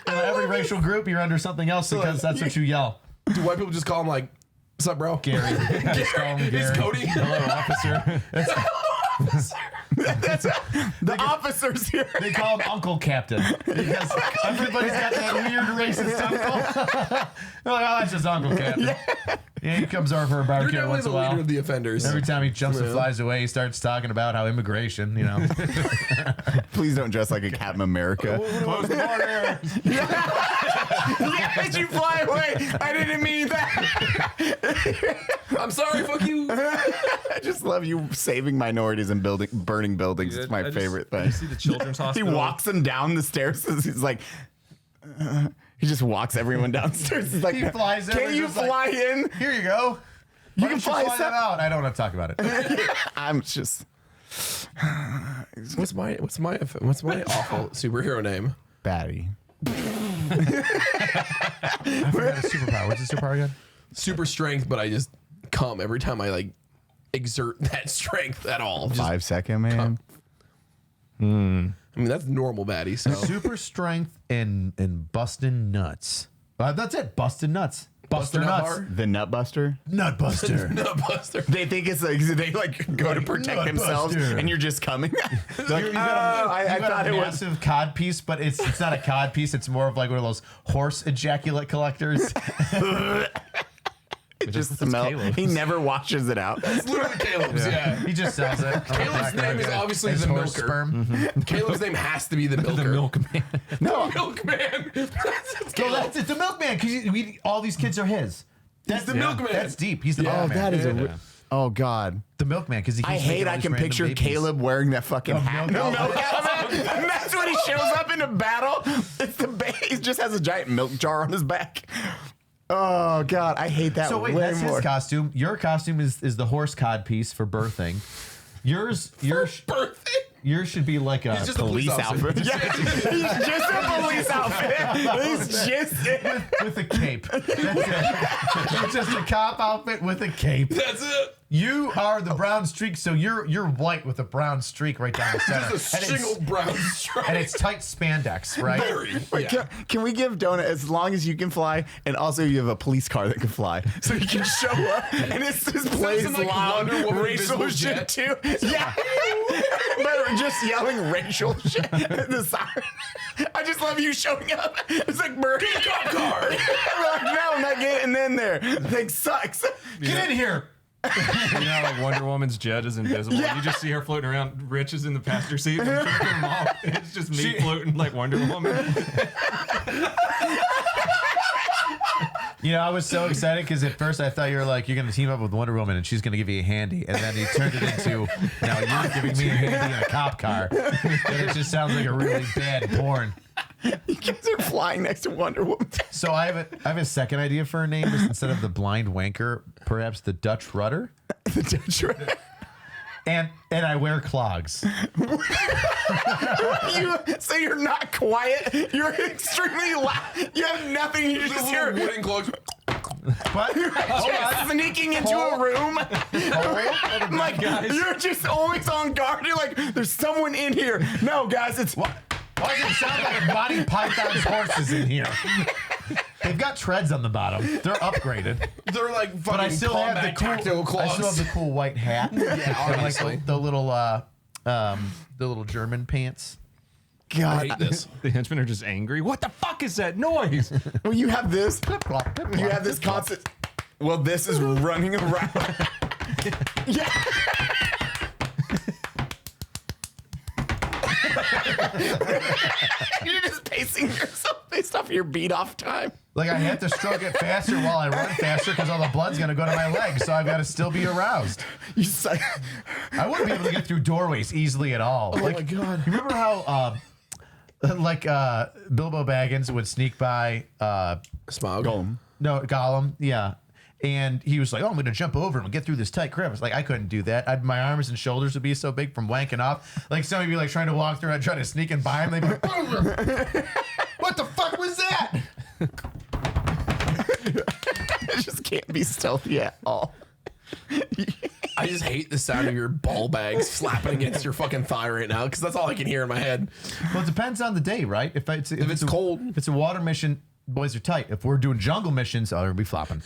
Every racial group, you're under something else because that's what you yell. Do white people just call him like, what's up, bro? Gary. Just call him It's Gary. Cody. Hello, officer. The officers here. They call him Uncle Captain because everybody's got that weird racist uncle. They're like, oh, that's just Uncle Captain. Yeah, he comes over for a You're barbecue definitely once the in a leader while. of the offenders. Every time he jumps and flies away, he starts talking about how immigration, Please don't dress like a Captain America. Close the border. As you fly away, I didn't mean that. I'm sorry, fuck you. I just love you saving minorities and burning buildings. It's my favorite thing. You see the children's He hospital? walks them down the stairs. He's like, He just walks everyone downstairs. He's like, He flies in. can you fly in? Here you go. You Why can don't fly that out. I don't want to talk about it. I'm just What's my awful superhero name? Baddie. I forgot a superpower. What's the superpower again? Super strength, but I just come every time I like exert that strength at all. Just, 5 second man. I mean, that's normal baddie. So Super strength and busting nuts. That's it. Busting nuts. Buster Bustin' Nut nuts. Bar? The nut buster. Nut buster. Nutbuster. They think it's like they like go to protect Nut themselves, buster. and you're just coming. Like, You got I thought a it was. massive cod piece, but it's not a cod piece. It's more of like one of those horse ejaculate collectors. Just That's smell. Caleb's. He never washes it out. It's literally Caleb's. Yeah. He just sells it. Caleb's name is obviously It's the horse milker. sperm. Caleb's name has to be the milker. The milkman. No, Milkman. That's So that's it. The milkman, because all these kids are his. That's the milkman. That's deep. He's the oh, milkman. that is a. Yeah. Oh God. The milkman, because he. I keeps hate. making all I these can random picture babies. Caleb wearing that fucking hat. milk Milk helmet. And that's when he shows up in a battle. It's the he just has a giant milk jar on his back. Oh God, I hate that. So wait, way that's more. his costume. Your costume is the horse cod piece for birthing. Yours birthday. yours should be like a He's just a Police officer. outfit. Yeah, he's just a police outfit. He's just. with a cape. That's it. It's just a cop outfit with a cape. That's it. You are the brown streak, so you're white with a brown streak right down the center. Just a and, single brown stripe. and it's tight spandex, right? Very. Wait, Yeah. can we give Donut as long as you can fly, and also you have a police car that can fly, so you can show up, and it's just plays some, like, loud Wonder Woman racial invisible shit jet? too. Yeah, but just yelling racial shit. The siren. I just love you showing up. It's like Murray cop car. We're like, no, I'm not getting in there. Thing sucks. Get in here. You know, like Wonder Woman's jet is invisible. Yeah. You just see her floating around. Rich is in the passenger seat. And kicking them off. It's just me floating like Wonder Woman. You know, I was so excited because at first I thought you were like, you're going to team up with Wonder Woman and she's going to give you a handy. And then he turned it into, now you're giving me a handy in a cop car. And it just sounds like a really bad porn. You guys are flying next to Wonder Woman. So I have a second idea for a name. Just instead of the blind wanker, perhaps the Dutch Rudder. The Dutch Rudder. And I wear clogs. So you're not quiet. You're extremely loud. You have nothing. You just hear Wooden clogs. But just sneaking into a room. I'm like, you're just always on guard. You're like, there's someone in here. No, guys, it's why does it sound like Monty Python's horses in here? They've got treads on the bottom. They're upgraded. They're like fucking But I still have the tactile cool. I still have the cool white hat. Yeah, obviously. Like the little German pants. I God. hate this. The henchmen are just angry. What the fuck is that noise? Well, you have this. Plop, plop, You have this constant. Well, this is running around. Yeah. You're just pacing yourself based off your beat off time. Like I have to stroke it faster while I run faster because all the blood's gonna go to my legs, so I've got to still be aroused. You say, I wouldn't be able to get through doorways easily at all. Oh my God. You remember how Bilbo Baggins would sneak by Smaug. Gollum, yeah. And he was like, oh, I'm going to jump over and get through this tight crevice. Like, I couldn't do that. My arms and shoulders would be so big from wanking off. Like, somebody would be like trying to walk through and I'd try to sneak in by him. They'd be like, what the fuck was that? I just can't be stealthy at all. I just hate the sound of your ball bags slapping against your fucking thigh right now because that's all I can hear in my head. Well, it depends on the day, right? If it's cold. If it's a water mission, boys are tight. If we're doing jungle missions, they'll be flopping.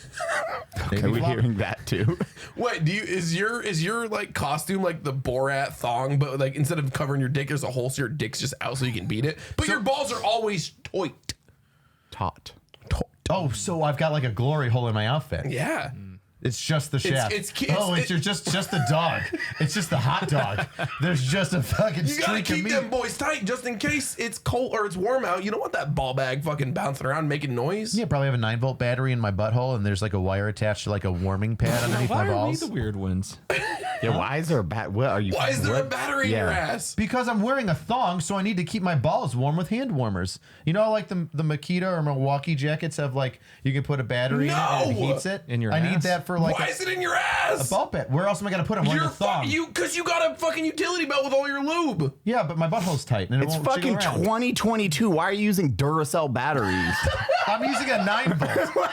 Okay, we're hearing that too. Wait, is your like costume like the Borat thong, but like instead of covering your dick, there's a hole so your dick's just out so you can beat it. But your balls are always tight. Taut. Oh, so I've got like a glory hole in my outfit. Yeah. It's just the shaft. it's just the dog. It's just the hot dog. There's just a fucking You gotta streak of keep meat. them boys tight just in case it's cold or it's warm out. You don't want that ball bag fucking bouncing around making noise. Yeah, probably have a 9-volt battery in my butthole, and there's like a wire attached to like a warming pad underneath Why my are we balls. the weird ones? Yeah, why is there a bat? What are you? Why is there a what? battery in your ass? Because I'm wearing a thong, so I need to keep my balls warm with hand warmers. You know, like the Makita or Milwaukee jackets have like you can put a battery in it and it No! heats it. In your I need ass? that for like Why is it in your ass? a belt pad. Where else am I gonna put them? I'm wearing You're a thong. because you got a fucking utility belt with all your lube. Yeah, but my butthole's tight and it It's won't fucking jiggle around. 2022. Why are you using Duracell batteries? I'm using a 9-volt.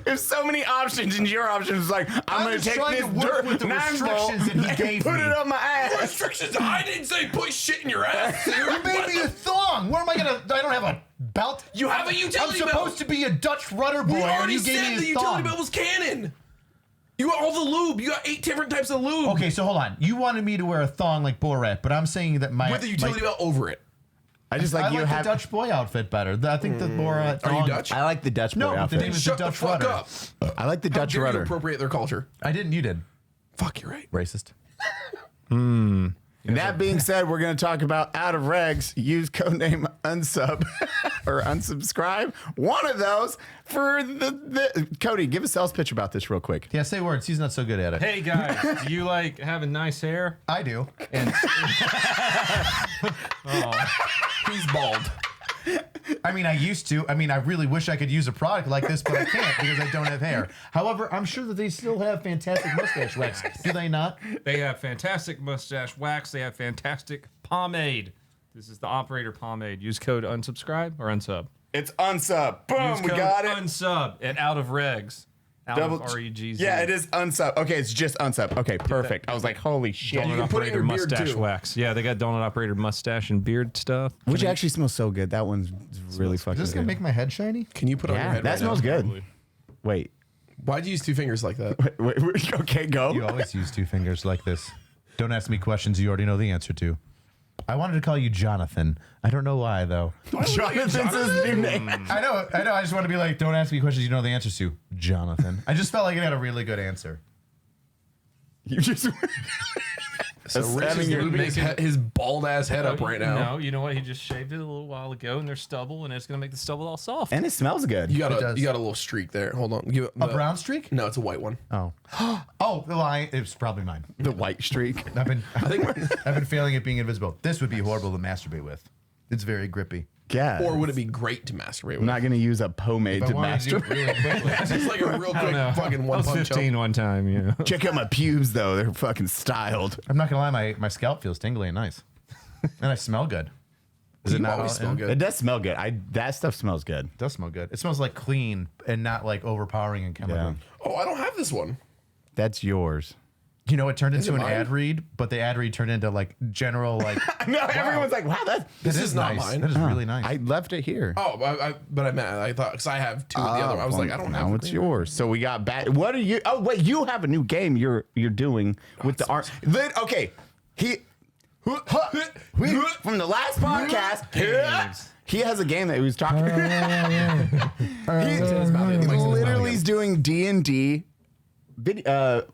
There's so many options, and your option is like, I'm going just to take trying this to work with the 9-volt restrictions that he and gave put me. it on my ass. Restrictions. I didn't say put shit in your ass. Dude. You made me a thong. Where am I gonna? I don't have a belt. You have a utility I'm belt. supposed to be a Dutch rudder boy, We and already you gave said me the a utility thong. belt was canon. You got all the lube. You got 8 different types of lube. Okay, so hold on. You wanted me to wear a thong like Borat, but I'm saying that my With the utility my, belt over it. I just I like you like have. the Dutch boy outfit better. I think the Borat. Are you thong- Dutch? I like the Dutch boy No, but the outfit. name is Shut the the Dutch fuck rudder. up. I like the How Dutch dare you rudder. appropriate their culture. I didn't. You did. Fuck, you're right. Racist. And that being said, we're going to talk about out of regs. Use codename unsub or unsubscribe. One of those for the Cody. Give a sales pitch about this real quick. Yeah, say words. He's not so good at it. Hey guys, do you like having nice hair? I do. And He's bald. I mean, I used to. I mean, I really wish I could use a product like this, but I can't because I don't have hair. However, I'm sure that they still have fantastic mustache wax. Do they not? they have fantastic mustache wax. They have fantastic pomade. This is the operator pomade. Use code unsubscribe or unsub. It's unsub. Boom, Use we code got it. unsub and out of regs. Out of REGZ. Yeah, it is unsub. Okay, it's just unsub. Okay, perfect. I was like, holy shit. Donut can put it in operator your beard, mustache too. wax. Yeah, they got donut operator mustache and beard stuff. Which actually smells so good. That one's really fucking Is this good. gonna make my head shiny? Can you put it on your Yeah, head that right smells now? good. Wait. Why'd you use 2 fingers like that? Wait, okay, go. You always use 2 fingers like this. Don't ask me questions you already know the answer to. I wanted to call you Jonathan. I don't know why though. Jonathan's his new name. I know. I just want to be like, don't ask me questions you know the answers to. Jonathan. I just felt like it had a really good answer. You just. So That's Rich having is your- moving his bald ass head up right now. No, you know what? He just shaved it a little while ago, and there's stubble, and it's gonna make the stubble all soft. And it smells good. You got It a does. little streak there. Hold on. Give it A brown streak? No, it's a white one. Oh. Oh, well, it's probably mine. the white streak. I've been failing at being invisible. This would be horrible to masturbate with. It's very grippy. Yeah. Or would it be great to masturbate with? I'm not going to use a pomade If to I wanted to do it masturbate. really quickly. It's just like a real quick No, fucking I one was punch 15 one time, yeah. Check out my pubes, though. They're fucking styled. I'm not gonna lie, my scalp feels tingly and nice, and I smell good. Does it not not always all- smell good? It does smell good. That stuff smells good. It does smell good. It smells like clean and not like overpowering and chemical. Yeah. Oh, I don't have this one. That's yours. You know, it turned into it an mine? ad read, but the ad read turned into like general like. No, everyone's like, wow, This That is not nice. mine. That is really nice. I left it here. Oh, but I meant I thought because I have 2 of the other. I was like, I don't now have. it's yours. So we got bad. What are you? Oh wait, you have a new game you're doing with the art. Okay, from the last podcast. He has a game that he was talking. He literally is doing D&D,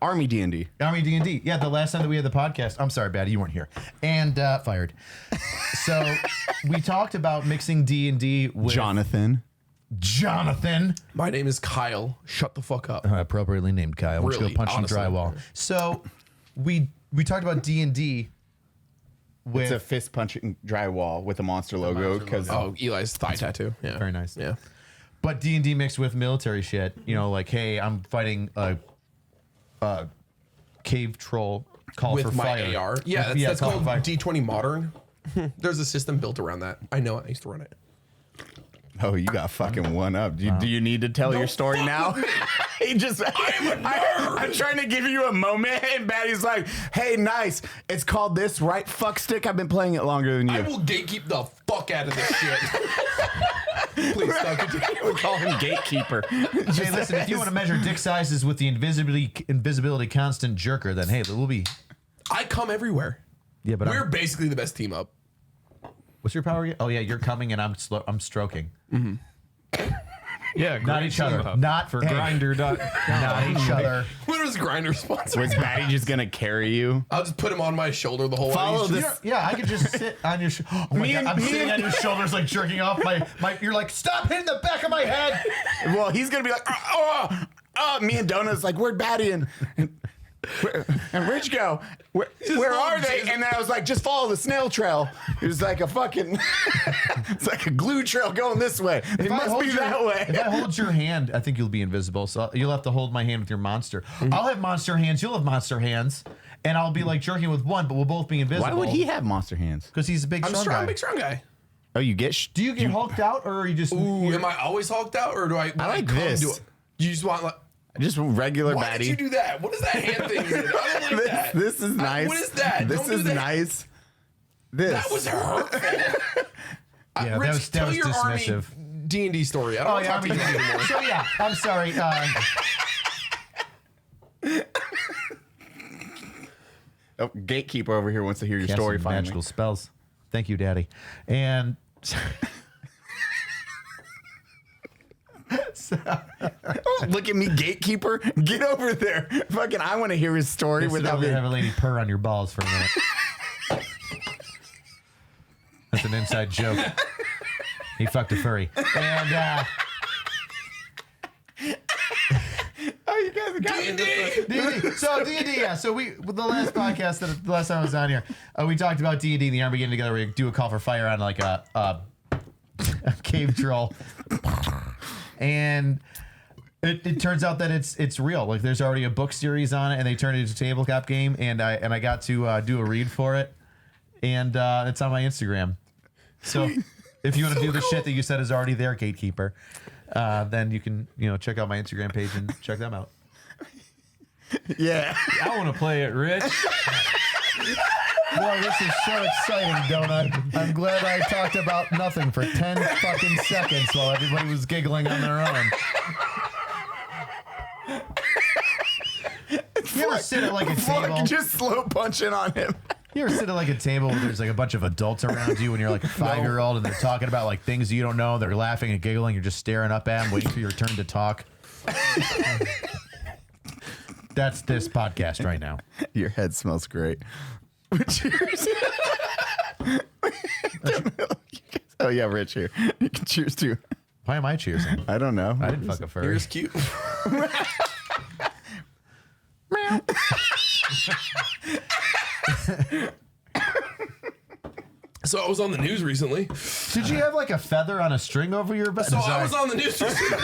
Army D&D. Army D&D. Yeah, the last time that we had the podcast. I'm sorry, Baddie, you weren't here. And fired. So we talked about mixing D&D with Jonathan. My name is Kyle. Shut the fuck up. Appropriately named Kyle. Why don't you Really, go punch honestly. some drywall? So we talked about D&D with It's a fist punching drywall with a monster logo because Oh, Eli's thigh tattoo. Yeah. very nice. Yeah. But D&D mixed with military shit. You know, like, hey, I'm fighting a cave troll. Call With for my fire. AR. Yeah, that's call for called fire. D20 Modern. There's a system built around that. I know it. I used to run it. oh, you got fucking one up. Do you need to tell your story fuck now? with me. He just I'm trying to give you a moment, and Baddie's like, "Hey, nice. It's called this, right? Fuck stick. I've been playing it longer than you." I will gatekeep the fuck out of this shit. Please stop. We call him gatekeeper. Hey, listen, if you want to measure dick sizes with the invisibility constant jerker, then hey, we'll be. I come everywhere. Yeah, but We're basically the best team up. what's your power again? Oh yeah, you're coming and I'm stroking. Yeah, Not each other. Hub Not for hey, Grinder. Not each other. When was Grindr sponsored? Was Baddie just gonna carry you? I'll just put him on my shoulder the whole Follow way. this. Yeah, I could just sit on your. Oh my God, I'm sitting on your shoulders like jerking off. You're like, stop hitting the back of my head. Well, he's gonna be like, me and Donut's like, where'd Baddie and Rich go? Where are they? And then I was like, just follow the snail trail. It was like a fucking, it's like a glue trail going this way. It must be that way. If I hold your hand, I think you'll be invisible. So you'll have to hold my hand with your monster. I'll have monster hands. You'll have monster hands. And I'll be like jerking with one, but we'll both be invisible. Why would he have monster hands? Because he's a big I'm strong strong, guy. big strong guy. Oh, you get. Do you get hulked out, or are you just? Ooh, am I always hulked out, or do I? I like come this. to it? You just want like. Just regular Why Baddie. did you do that? What is that hand thing? I don't like that. This is nice. What is that? This Don't do is that. nice. This. That was hurtful. Yeah, Rich, that was tell your dismissive. Army D&D story. I don't want to talk to you anymore. So yeah, I'm sorry. Oh, gatekeeper over here wants to hear your Casting story. Finally. magical spells. Thank you, Daddy. And Look at me, gatekeeper. Get over there. Fucking, I want to hear his story without have being. a lady purr on your balls for a minute. That's an inside joke. He fucked a furry. And Oh, you guys are got me. D&D. So D&D, yeah. So the last podcast, the last time I was on here, we talked about D&D and the Army getting together. We do a call for fire on like a cave troll, and it turns out that it's real. Like there's already a book series on it, and they turned it into a tabletop game, and I got to do a read for it, and it's on my Instagram. So if you want to do the shit that you said is already there, gatekeeper, then you can check out my Instagram page and check them out. Yeah. I want to play it, Rich. Boy, this is so exciting, Donut. I'm glad I talked about nothing for 10 fucking seconds while everybody was giggling on their own. You ever sit at like a Fluck table? just slow punching on him. You ever sit at like a table where there's like a bunch of adults around you and you're like a 5-year-old and they're talking about like things you don't know. They're laughing and giggling. You're just staring up at them, waiting for your turn to talk. That's this podcast right now. Your head smells great. Cheers. Oh yeah, Rich here. You can cheers too. Why am I cheersing? I don't know. I didn't fuck a furry. Yours cute. So I was on the news recently. Did you have like a feather on a string over your bed? So I was on the news recently.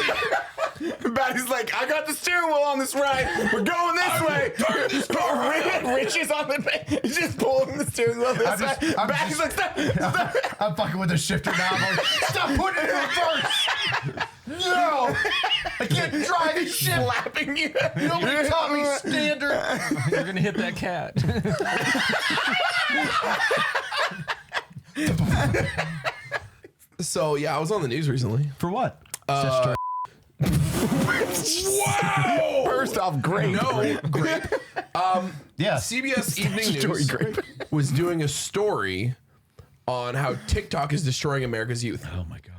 Baddie's like, I got the steering wheel on this ride. We're going this way. Turn this car around. Rich is on the bed. He's just pulling the steering wheel this way. Baddie's like, stop. I'm fucking with the shifter now. I'm like, stop putting it in reverse. No, I can't drive this shit. Slapping you. Nobody taught me standard. You're gonna hit that cat. So yeah, I was on the news recently. For what? Wow! First off, great. No, great. Yeah. CBS Evening Story News grape. was doing a story on how TikTok is destroying America's youth. Oh my god.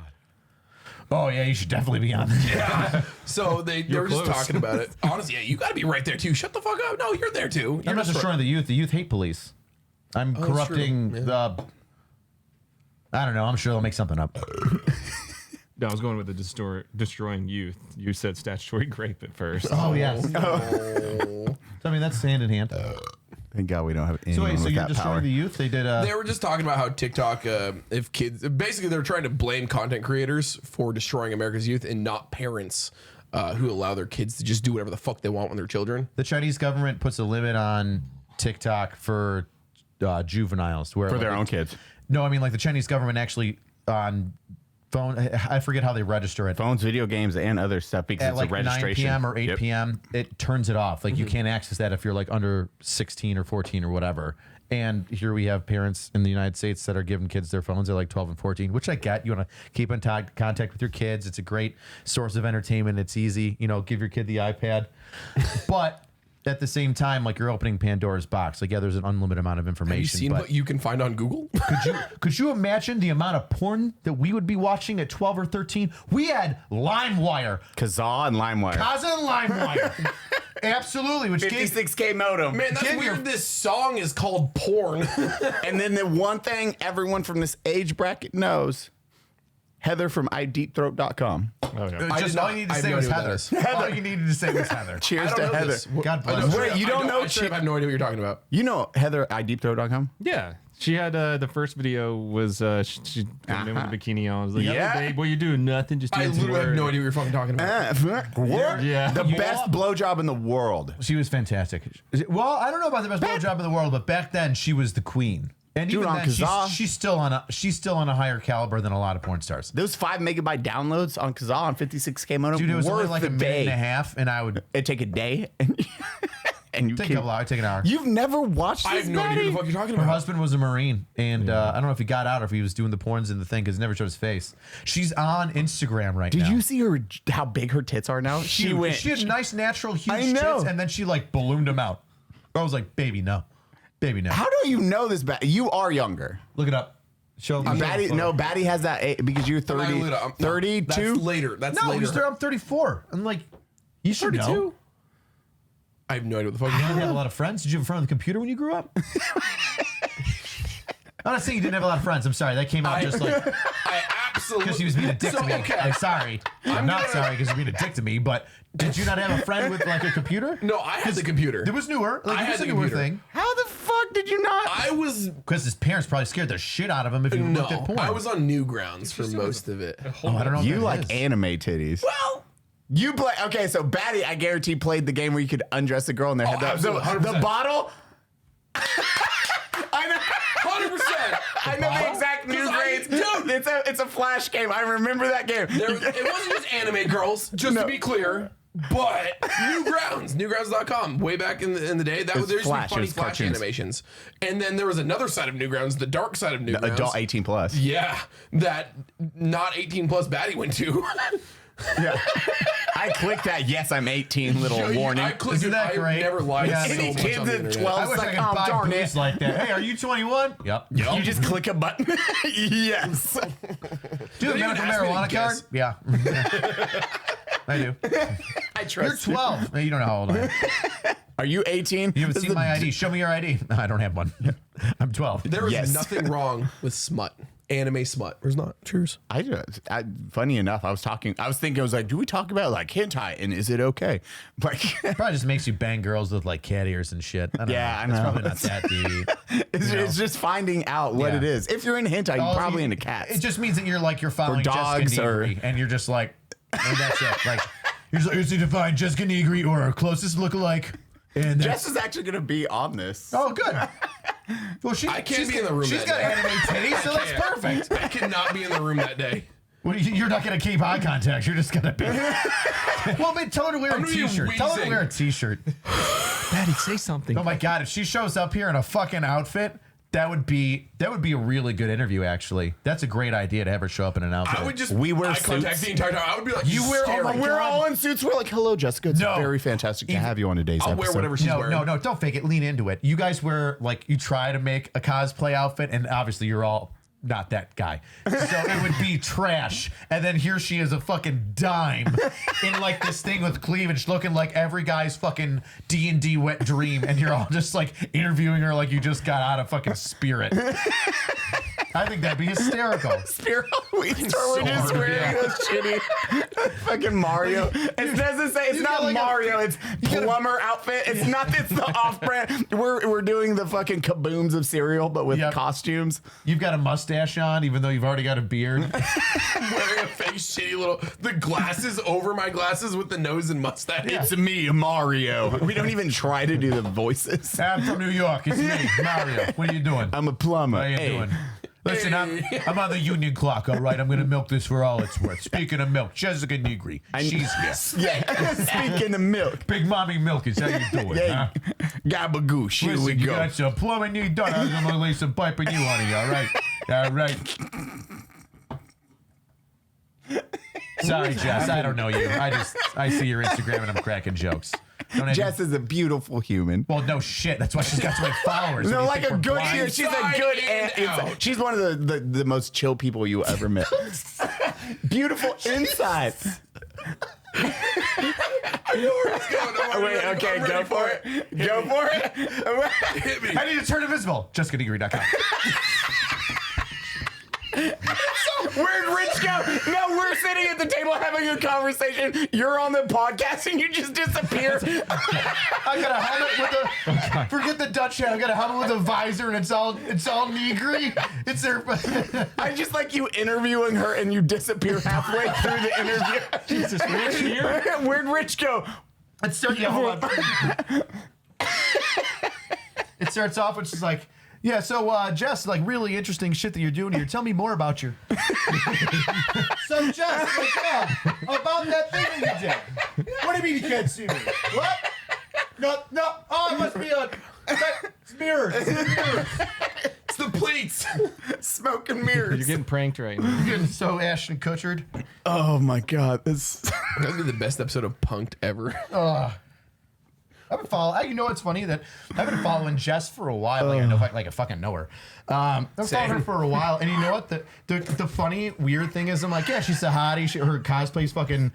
Oh yeah, you should definitely be on this. So they were just close. talking about it. Honestly, yeah, you got to be right there too. Shut the fuck up. No, you're there too. You're I'm not destroying the youth. The youth hate police. I'm that's corrupting true. the. I don't know. I'm sure they'll make something up. No, I was going with the destroying youth. You said statutory grape at first. Oh yes. So I mean that's hand in hand. Thank God we don't have So anyone wait, so with you're that destroying power. the youth? They did. They were just talking about how TikTok, if kids, basically they're trying to blame content creators for destroying America's youth and not parents who allow their kids to just do whatever the fuck they want when they're children. The Chinese government puts a limit on TikTok for juveniles, where For their like, own kids. No, I mean like the Chinese government actually on phone. I forget how they register it. Phones, video games, and other stuff because At it's like a registration. 9 p.m. or 8 Yep. p.m., it turns it off. Like you can't access that if you're like under 16 or 14 or whatever. And here we have parents in the United States that are giving kids their phones at like 12 and 14, which I get. You want to keep in contact with your kids. It's a great source of entertainment. It's easy. Give your kid the iPad. But at the same time, like you're opening Pandora's box. Like, yeah, there's an unlimited amount of information. Have you seen but what you can find on Google? could you imagine the amount of porn that we would be watching at 12 or 13? We had LimeWire. Kazaa and LimeWire. Kazaa and LimeWire. Absolutely. Which gave 56K modem. Man, that's Give weird. your- This song is called Porn. And then the one thing everyone from this age bracket knows, Heather from iDeepThroat.com. Oh, yeah. I just did all not- you needed I to say have was no idea Heather. what that All you needed to say was Heather. Cheers I to don't know Heather. this. God I bless. Wait, you don't know I have no idea what you're talking about. You know Heather at iDeepThroat.com? Yeah. She had the first video was she came in with a bikini on. I was like, Yeah. yeah, babe, what you doing? Nothing, just I doing some literally have work." no idea what you're fucking talking about. What? Yeah. The best blowjob in the world. She was fantastic. Well, I don't know about the best blowjob in the world, but back then she was the queen. And Dude, even on then, Kazaa. she's still on a higher caliber than a lot of porn stars. Those 5 megabyte downloads on Kazaa on 56K modem. Dude, it was worth only like the a minute day. and a half, and I would It'd take a day. And you take a can, couple hours, take an hour. You've never watched this, I have no idea what Baddie? the fuck you're talking Her about. husband was a Marine, and I don't know if he got out or if he was doing the porns in the thing because he never showed his face. She's on Instagram right now. Did you see her? How big her tits are now? She went. She had nice, natural, I huge know. tits, and then she like ballooned them out. I was like, baby, no. Baby, no. How do you know this? You are younger. Look it up. Show me. Baddie, no, Baddie has that because you're I'm not 30, gonna look it up. No, 32. That's later. That's No, later. I'm 34. I'm like, you should 32? know. I have no idea what the fuck You you're didn't talking have a about. lot of friends? Did you have a friend on the computer when you grew up? I'm not saying you didn't have a lot of friends. I'm sorry. That came out just like I absolutely. because he was being a dick to me. Okay. I'm sorry. I'm not gonna- sorry because you're being a dick to me. But did you not have a friend with like a computer? No, I had the computer. It was newer. Like, I it had was a the newer computer. thing. How the fuck did you not? I was Because his parents probably scared the shit out of him if he looked at porn. I was on Newgrounds for most of it. Oh, I don't know. You what like that is. anime titties. Well, You play. Okay, so Baddie, I guarantee, played the game where you could undress a girl in their head. absolutely, The 100%. bottle. I know. 100%. I know the exact new 'Cause I- grades. dude. It's a flash game. I remember that game. It wasn't just anime girls, just to be clear. But Newgrounds.com. Way back in the day, that was there used to be Flash, it funny was Flash cartoons. animations. And then there was another side of Newgrounds, the dark side of Newgrounds. Adult 18 plus. Yeah, that not 18 plus Baddie went to. Yeah. I clicked that. Yes, I'm 18. Little Yo, warning. I clicked Isn't it. that I've great? never lied Yeah, so any much kids on the at internet. 12 I wish like, I could oh, buy darn booze it. like that. Hey, are you 21? Yep. You just click a button. Yes. Do you They have even medical asked me to marijuana card? guess. Yeah. I do. I You're trust 12. No, you don't know how old I am. Are you 18? You haven't seen my ID. Show me your ID. No, I don't have one. I'm 12. There is Yes. nothing wrong with smut. Anime smut. There's not. Cheers. Funny enough, I was thinking, I was like, do we talk about like hentai and is it okay? Like, Probably just makes you bang girls with like cat ears and shit. I don't Yeah, know. I know. It's probably not that deep. it's just finding out what Yeah. it is. If you're in hentai, you're All probably you- into cats. It just means that you're following dogs Jessica or- Nigiri, and you're just like, and that's it. Like, you're just like, you need to find Jessica Nigiri or her closest lookalike. And Jess is actually going to be on this. oh, good. Well, I can't be in the room She's that got day. anime titties, so that's perfect. I cannot be in the room that day. Well, you're not going to keep eye contact. You're just going to be. Well, man, tell her to wear I'm a gonna be t-shirt. Tell her to wheezing. wear a t-shirt. Baddie, say something. Oh my God, if she shows up here in a fucking outfit, that would be a really good interview. Actually, that's a great idea to have her show up in an outfit. I would just We wear eye contact suits. the entire time. I would be like, You wear- oh my staring. We're God. all in suits. We're like, hello, Jessica. It's No. very fantastic to have you on today's I'll episode. wear whatever she's wearing. No, don't fake it. Lean into it. You guys wear like you try to make a cosplay outfit, and obviously you're all not that guy. So it would be trash. And then here she is, a fucking dime in like this thing with cleavage, looking like every guy's fucking D&D wet dream, and you're all just like interviewing her like you just got out of fucking Spirit. I think that'd be hysterical. Spirit Halloween store. We're just hard, wearing yeah. those shitty fucking Mario. It doesn't say it's you not got like a- Mario. It's gotta- plumber outfit. It's not. It's the off-brand. We're doing the fucking kabooms of cereal, but with Yep. costumes. You've got a mustache on, even though you've already got a beard. Wearing a fake shitty little the glasses over my glasses with the nose and mustache. It's me, Mario. We don't even try to do the voices. I'm from New York. It's me, Mario. What are you doing? I'm a plumber. How you Hey. doing? Listen, I'm on the union clock, all right? I'm going to milk this for all it's worth. Speaking of milk, Jessica Nigri, she's here. Yeah. Speaking of milk. Big Mommy Milkers, how you doing, Yeah. huh? Gabagoosh. Here Listen, we you go. got some plumbing you done. I'm going to lay some piping you, honey, all right? All right. Sorry, Jess, I don't know you. I see your Instagram and I'm cracking jokes. Jess is a beautiful human. Well, no shit. That's why she's got so many followers. No, You like think a we're good. blind? She's a good. She's one of the most chill people you ever met. Beautiful inside. I know where it's going. Wait, okay, go for it. Go for it. Hit me. I need to turn invisible. JessicaNigiri.com. Where'd Rich go? No, we're sitting at the table having a conversation. You're on the podcast and you just disappear. I got a helmet with a. Forget the Dutch hat. I got a helmet with a visor, and it's all Nigiri. It's there. I just like you interviewing her and you disappear halfway through the interview. Jesus, Rich here. Where'd Rich go? Hold on. It starts off with she's like, yeah, so Jess, like really interesting shit that you're doing here. Tell me more about your. So Jess, like, yeah, about that thing that you did. What do you mean you can't see me? What? No. Oh, it must be it's mirrors. It's the pleats. Smoke and mirrors. You're getting pranked right now. You're getting so Ashton Kutchered. Oh my god, this. That'd be the best episode of Punked ever. I've been following. You know what's funny that I've been following Jess for a while. Like I know, like I fucking know her. I've followed her for a while, and you know what? The funny weird thing is, I'm like, yeah, she's a hottie. Her cosplay's fucking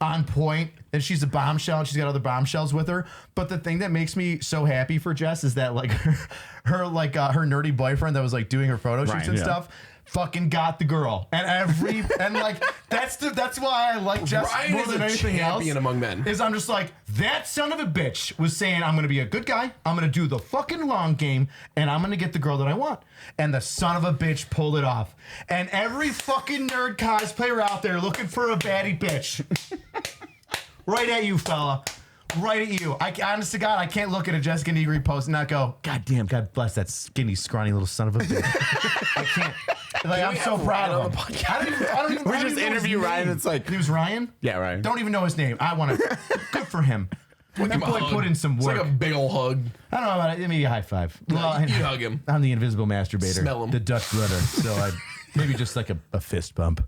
on point, and she's a bombshell. And she's got other bombshells with her. But the thing that makes me so happy for Jess is that like her nerdy boyfriend that was like doing her photo shoots and stuff. Fucking got the girl, and like that's why I like Jess Ryan more is than a anything else. champion among men. Is I'm just like, that son of a bitch was saying I'm gonna be a good guy, I'm gonna do the fucking long game, and I'm gonna get the girl that I want. And the son of a bitch pulled it off. And every fucking nerd cosplayer out there looking for a baddie bitch, right at you, fella. Right at you. Honest to God, I can't look at a Jessica Nigiri post and not go, God damn, God bless that skinny, scrawny little son of a bitch. I can't. Like, I'm so proud of him. I don't even We I don't just even know his interview Ryan. name. It's like, He was Ryan? yeah, Ryan. Don't even know his name. I want to. Good for him. That him a boy hug. put in some It's work. like a big ol' hug. I don't know about it. Maybe a high five. You hug him. I'm the invisible masturbator. Smell him. The Dutch Rudder. So maybe just like a fist bump.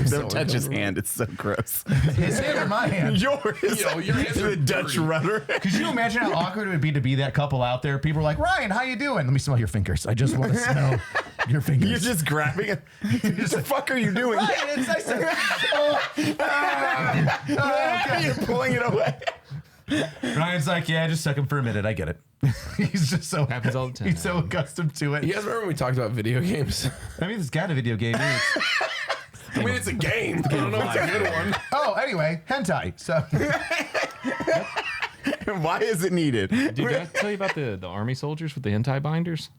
Don't touch his hand. It's so gross. His hand or my hand? Yours. Yo, your hands are The Dutch dirty. Rudder. Could you imagine how awkward it would be to be that couple out there? People are like, Ryan, how you doing? Let me smell your fingers. I just want to smell your fingers. You're just grabbing it. What the fuck are you doing? Ryan, it's nice to... You're pulling it away. Ryan's like, yeah, just suck him for a minute. I get it. He's just so Happens all the time. He's so accustomed to it. You guys remember when we talked about video games? I mean, it's got a video game. I mean, it's a game. I don't know if it's a good one. Oh, anyway, hentai. So Why is it needed? Did I tell you about the army soldiers with the hentai binders?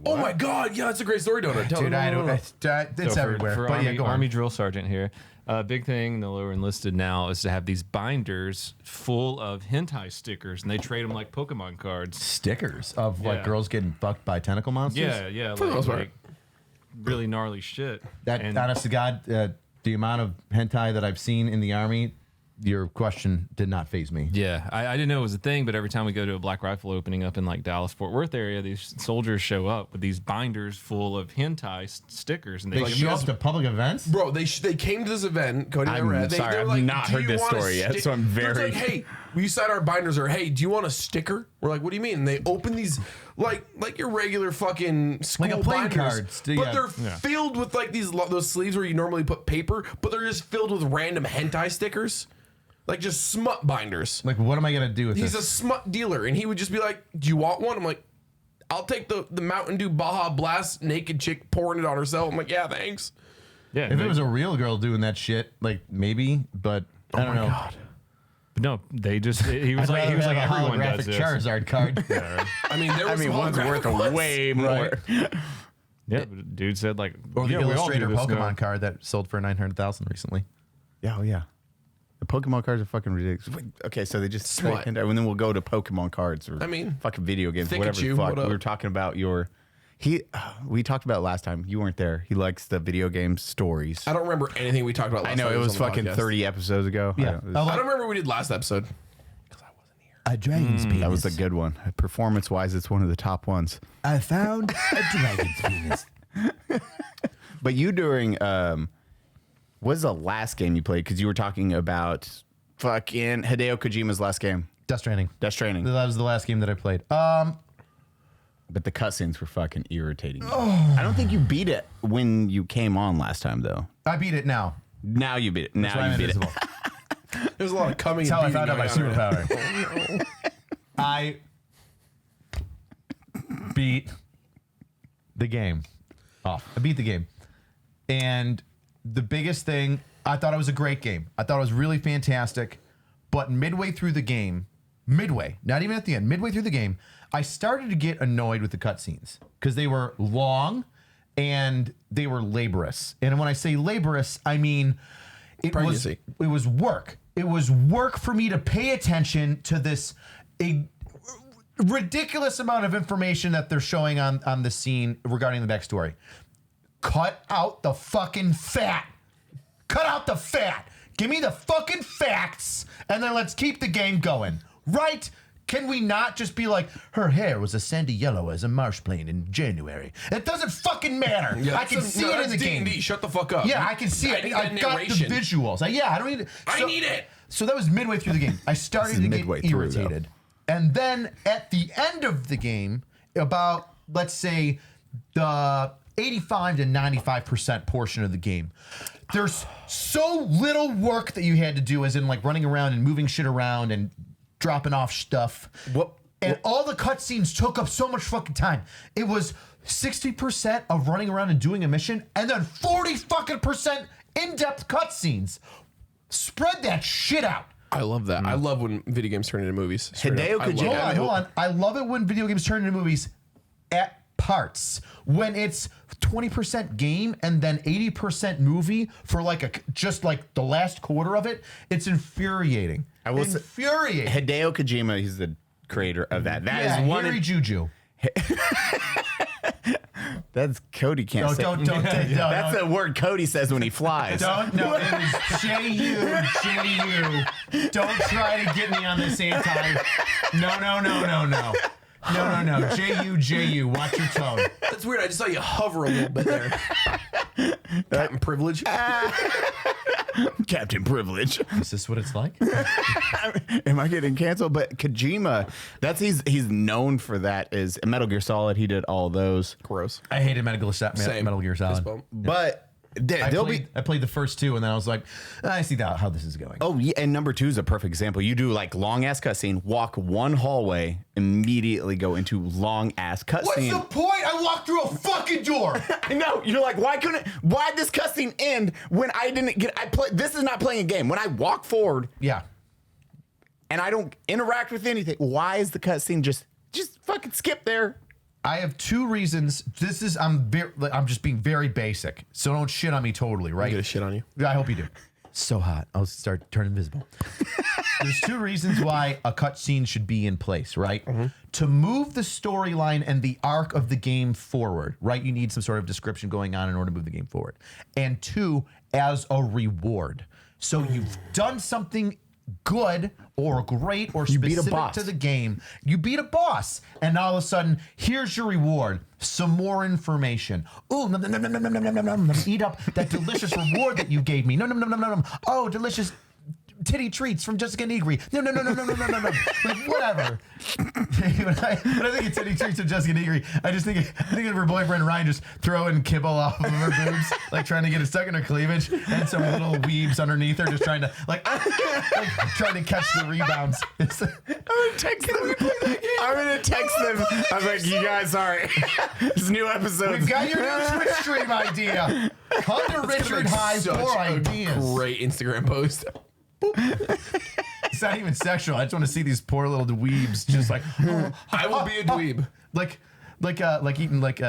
Oh my god, yeah, that's a great story, Donut. Tell dude, me. I don't. It's So everywhere. For but army, yeah, go on. army drill sergeant here. Big thing in the lower enlisted now is to have these binders full of hentai stickers, and they trade them like Pokemon cards. Stickers of like Yeah. girls getting fucked by tentacle monsters. Yeah, For the most part. like really gnarly shit. That And- honest to God, the amount of hentai that I've seen in the army, your question did not faze me. Yeah, I didn't know it was a thing, but every time we go to a Black Rifle opening up in like Dallas Fort Worth area, these soldiers show up with these binders full of hentai stickers, and They like, show up to public events. Bro, they came to this event. Cody and I I'm were at. sorry, they're I've like, not "Do heard you this want a story yet, stick-" so I'm They're very- like, hey, we sign our binders, or hey, do you want a sticker? We're like, what do you mean? And they open these like your regular fucking school Like a playing binders, cards, but yeah. they're filled with like those sleeves where you normally put paper, but they're just filled with random hentai stickers, like just smut binders. Like, what am I gonna do with He's this? a smut dealer, and he would just be like, "Do you want one?" I'm like, "I'll take the Mountain Dew Baja Blast naked chick pouring it on herself." I'm like, "Yeah, thanks." yeah, If it was a real girl doing that shit, like maybe, but I don't know. but no, they just he was I'd like rather have a everyone does holographic this. Charizard card. I mean, there was some one's holographic worth ones. way more. Yeah, but dude said like, Or the yeah, we all do Illustrator this Pokemon now. card that sold for 900,000 recently. Yeah, oh yeah. The Pokemon cards are fucking ridiculous. Wait, okay, so they just Smut. and then we'll go to Pokemon cards or I mean, fucking video games, Pikachu, whatever the fuck. what up? We were talking about we talked about it last time. You weren't there. He likes the video game stories. I don't remember anything we talked about last I know time it he was on the fucking podcast. 30 episodes ago. Yeah. I don't- it was- I don't remember what we did last episode. A dragon's penis. that was a good one. Performance wise, it's one of the top ones. I found a dragon's penis. But you during what was the last game you played? Because you were talking about fucking Hideo Kojima's last game. Death Stranding. Death Stranding. That was the last game that I played. But the cutscenes were fucking irritating. I don't think you beat it when you came on last time, though. I beat it now. Now you beat it. That's why Now you I'm beat invisible. it. There's a lot of coming. That's how I and found out my beating going on right superpower. I beat the game. I beat the game. And the biggest thing, I thought it was a great game. I thought it was really fantastic. But midway through the game, not even at the end, midway through the game, I started to get annoyed with the cutscenes because they were long and they were laborious. And when I say laborious, I mean it was work. It was work for me to pay attention to this ridiculous amount of information that they're showing on the scene regarding the backstory. Cut out the fucking fat. Cut out the fat. Give me the fucking facts, and then let's keep the game going. Right? Can we not just be like, her hair was a sandy yellow as a marsh plane in January? It doesn't fucking matter. Yeah, I can see it in the game. D&D. Shut the fuck up. Yeah, I can see it. I got the visuals. I don't need it. I need it. So that was midway through the game. I started to get irritated. And then at the end of the game, about, let's say, the 85 to 95% portion of the game, there's so little work that you had to do, as in like running around and moving shit around and dropping off stuff. All the cutscenes took up so much fucking time. It was 60% of running around and doing a mission, and then 40% in-depth cutscenes. Spread that shit out. I love that. I love when video games turn into movies. Hideo Kojima. Hold on. I love it when video games turn into movies at parts. When it's 20% game and then 80% movie for just like the last quarter of it, it's infuriating. I will say, infuriating. Hideo Kojima, he's the creator of that. That is one. Harry Juju. That's Cody can't say. Don't. That's the word Cody says when he flies. No, it was J-U. Don't try to get me on this anti. No. J-U. Watch your tone. That's weird. I just saw you hover a little bit there. Captain Privilege. Captain Privilege. Is this what it's like? Am I getting canceled? But Kojima, he's known for that. Is Metal Gear Solid. He did all those. Gross. I hated Metal Gear Solid. But I played the first two, and then I was like, I see how this is going. Oh, yeah, and number 2 is a perfect example. You do like long ass cutscene, walk one hallway, immediately go into long ass cutscene. What's the point? I walked through a fucking door. I know. You're like, why'd this cutscene end when I didn't this is not playing a game. When I walk forward, yeah, and I don't interact with anything, why is the cutscene just fucking skip there? I have 2 reasons. I'm just being very basic, so don't shit on me totally, right? I'm gonna shit on you. I hope you do. So hot. I'll start turning invisible. There's 2 reasons why a cutscene should be in place, right? Mm-hmm. To move the storyline and the arc of the game forward, right? You need some sort of description going on in order to move the game forward. And 2, as a reward. So you've done something good or great or specific to the game. You beat a boss, and all of a sudden, here's your reward. Some more information. Ooh, eat up that delicious reward that you gave me. No. Oh, delicious titty treats from Jessica Nigiri. No. Like, whatever. when I think of titty treats from Jessica Nigiri, I think of her boyfriend Ryan just throwing kibble off of her boobs, like trying to get it stuck in her cleavage, and some little weebs underneath her just trying to trying to catch the rebounds. I'm gonna text them. I was like, you guys, sorry. This new episode. We've got your new Twitch stream idea. Hunter Richard High 4 ideas. Great Instagram post. It's not even sexual. I just want to see these poor little dweebs just like, I will be a dweeb. Like eating like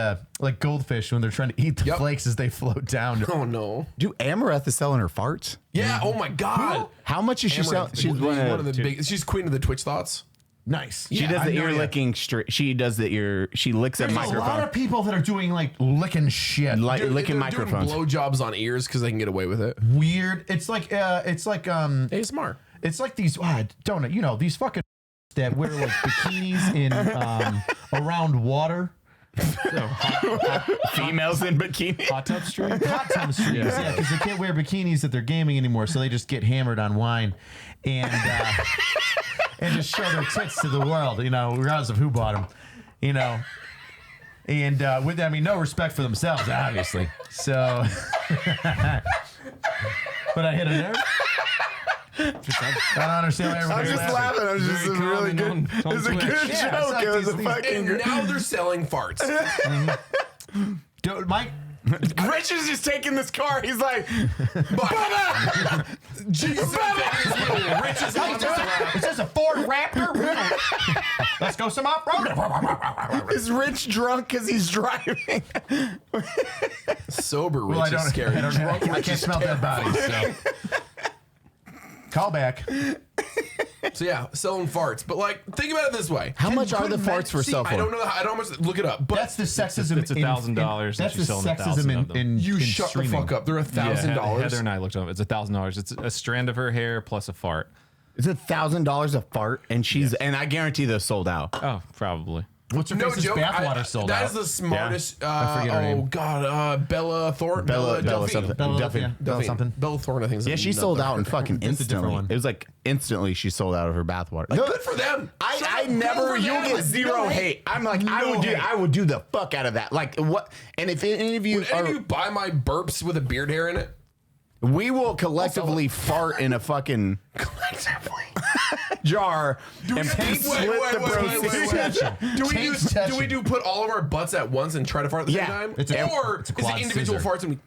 goldfish when they're trying to eat the flakes as they float down. Oh no. Do Amaranth is selling her farts? Yeah. Oh my god. How much is she selling? She's one of the big. She's queen of the Twitch thoughts. Nice. She does the ear licking. She does the ear. She licks a microphone. There's a lot of people that are doing like licking shit, licking microphones. Doing blowjobs on ears because they can get away with it. Weird. It's like ASMR. It's like these donut. These fucking that wear like bikinis in around water. Females in bikini. Hot tub stream. Hot tub streams, yeah, because they can't wear bikinis if they're gaming anymore, so they just get hammered on wine and just show their tits to the world, regardless of who bought them, And with that, I mean, no respect for themselves, obviously. So, but I hit a nerve. I don't understand why I'm everybody's just laughing. I'm just Very really common good. on It's a Twitch. good Yeah, joke. it's like It was a these- fucking. And now they're selling farts. Dude, Mike. Rich is just taking this car. He's like, But, Jesus, Rich is on this lap. Is this a Ford Raptor? Let's go some off-road. is Rich drunk because he's driving? Sober Rich Well, I is don't, scary. I, don't Drunk I Rich can't is smell dead bodies. So. Call back. So yeah, selling farts. But like, think about it this way. How much are the farts for sell for? I don't know. I don't know how much. Look it up. But That's the sexism. It's $1,000. That's the She's selling 1,000 sexism of them. in you in shut streaming. the fuck up. They're $1,000. Heather and I looked up. It's $1,000. It's a strand of her hair plus a fart. It's $1,000 a fart, and and I guarantee they're sold out. Oh, probably. What's her No face's joke. bathwater sold That out? is the smartest. I forget her name. God. Bella Thornton. Bella Duffy. something. Bella, Duffy. yeah, Bella something. Bella Thornton, I think. Yeah, she sold out in fucking That's a different instantly. one. It was like instantly she sold out of her bathwater. Good for them. I Good never. for You them. get zero No hate. I'm like, No hate. I would do the fuck out of that. Like what? And if any of you Would any of you buy my burps with a beard hair in it? we will collectively fart in a fucking jar and split the proceeds. Do we do put all of our butts at once and try to fart at the same Yeah. time? It's a is quad it individual scissor. farts and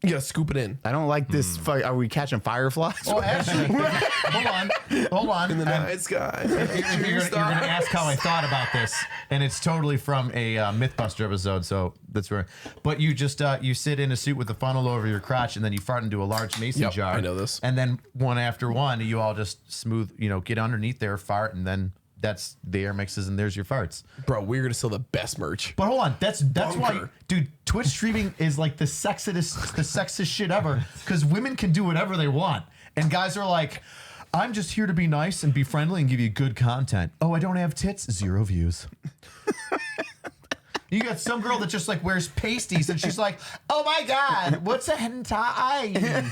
we gotta scoop it in? I don't like this. Are we catching fireflies? Oh, actually, hold on. In the night sky. You're gonna ask how I thought about this, and it's totally from a MythBuster episode. So that's where. But you just you sit in a suit with a funnel over your crotch, and then you fart into a large mason Yep, jar. I know this. And then one after one, you all just smooth, get underneath there, fart, and then that's the air mixes, and there's your farts. Bro, we're gonna sell the best merch. But hold on, that's why, Bunker. dude. Twitch streaming is like the sexist shit ever, because women can do whatever they want, and guys are like, I'm just here to be nice and be friendly and give you good content. Oh, I don't have tits, 0 views. You got some girl that just like wears pasties, and she's like, oh my god, what's a hentai?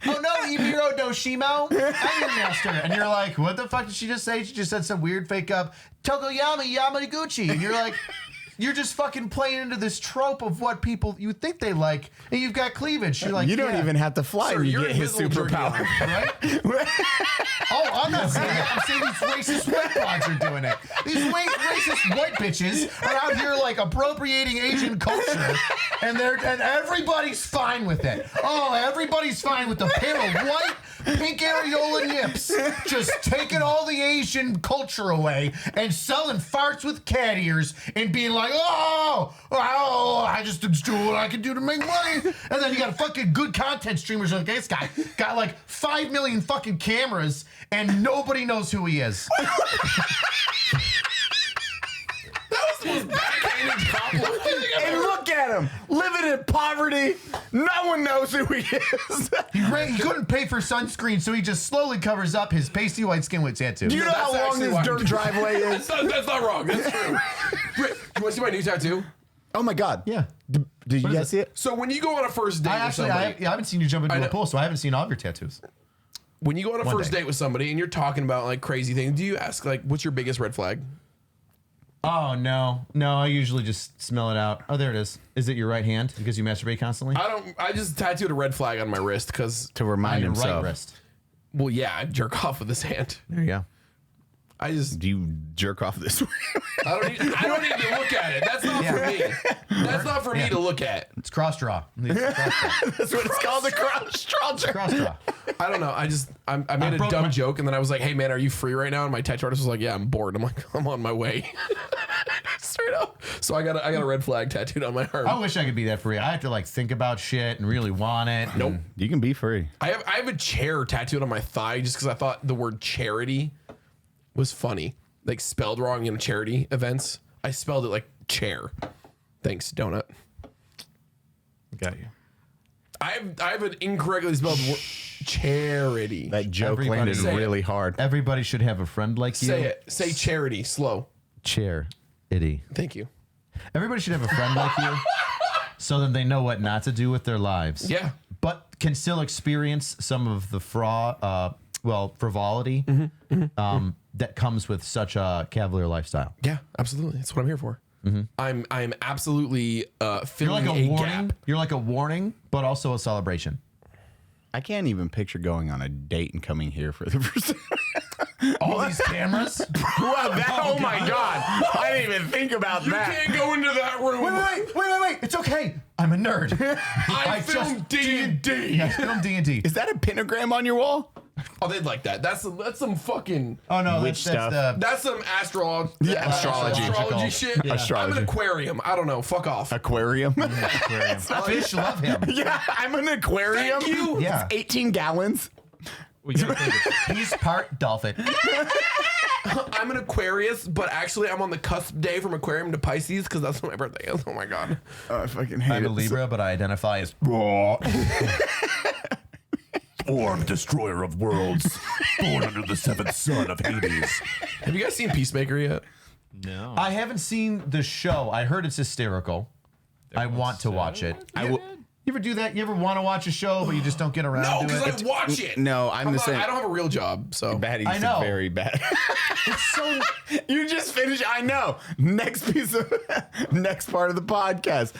Oh no, Ibiro Doshimo, I'm your master. And you're like, what the fuck did she just say? She just said some weird fake up Tokoyami Yamaguchi. And you're like, you're just fucking playing into this trope of what people you think they like, and you've got cleavage. You're like, You don't yeah. even have to fly Sir, when you you're get his invisible superpower. right? Oh, I'm not saying it. I'm saying these racist white broads are doing it. These racist white bitches are out here like appropriating Asian culture, and everybody's fine with it. Oh, everybody's fine with the pair of white pink areola nips, just taking all the Asian culture away and selling farts with cat ears and being like, oh, I just do what I can do to make money. And then you got fucking good content streamers like this guy got like 5 million fucking cameras and nobody knows who he is. And look at him, living in poverty. No one knows who he is. He couldn't pay for sunscreen, so he just slowly covers up his pasty white skin with tattoo. Do you know how That's long actually this why- dirt driveway is? That's not wrong. That's true. Rick, you want to see my new tattoo? Oh my god. Yeah. Did you is guys it? see it? So when you go on a first date with somebody, I haven't seen you jump into I a know. pool, so I haven't seen all of your tattoos. when you go on a One first day. date with somebody and you're talking about like crazy things, do you ask like, what's your biggest red flag? Oh, no. No, I usually just smell it out. Oh, there it is. Is it your right hand because you masturbate constantly? I just tattooed a red flag on my wrist because, To On remind your right himself. wrist. well, yeah, I jerk off with this hand. There you go. I just, Do you jerk off this way? I don't need to look at it. That's not for me. That's not for me to look at. It's cross draw. It's cross draw. That's what it's called, the cross straw jerk. Cross draw. I don't know. I made a broke dumb my- joke and then I was like, hey man, are you free right now? And my tattoo artist was like, yeah, I'm bored. I'm like, I'm on my way. Straight up. So I got a red flag tattooed on my arm. I wish I could be that free. I have to like think about shit and really want it. Nope. You can be free. I have a chair tattooed on my thigh just because I thought the word charity was funny. Like spelled wrong in charity events. I spelled it like chair. Thanks, Donut. Got you. I have an incorrectly spelled word. Charity. That joke Everybody landed say it. really hard. Everybody should have a friend like you. Say it. Say charity. Slow. Chair. Itty. Thank you. Everybody should have a friend like you, so that they know what not to do with their lives. Yeah. But can still experience some of the frivolity that comes with such a cavalier lifestyle. Yeah, absolutely. That's what I'm here for. I'm absolutely You're filling like a a warning. gap. You're like a warning, but also a celebration. I can't even picture going on a date and coming here for the first time. All these cameras. Well, oh my God. I didn't even think about You that. can't go into that room. Wait. It's okay. I'm a nerd. I filmed D&D. Yeah, I filmed D&D. Is that a pentagram on your wall? Oh, they'd like that. That's some fucking. Oh no, Witch that's stuff. That's some astrology. Yeah, astrology. Astrology shit. Yeah. Astrology. I'm an aquarium. I don't know. Fuck off. Aquarium. Fish love him. Yeah, I'm an aquarium. Thank you. Yeah. It's 18 gallons. We gotta think of- He's part dolphin. I'm an Aquarius, but actually I'm on the cusp day from Aquarium to Pisces because that's what my birthday is. Oh my God. Oh, I fucking hate I'm a it. Libra, but I identify as Orb, destroyer of worlds, born under the seventh son of Hades. Have you guys seen Peacemaker yet? No. I haven't seen the show. I heard it's hysterical. I want to watch it. I will. You ever do that? You ever want to watch a show, but you just don't get around No, to because it? I watch it. No, I'm the not- same. I don't have a real job, so. Baddie's I know. very bad. It's so. You just finished. I know. Next piece of next part of the podcast.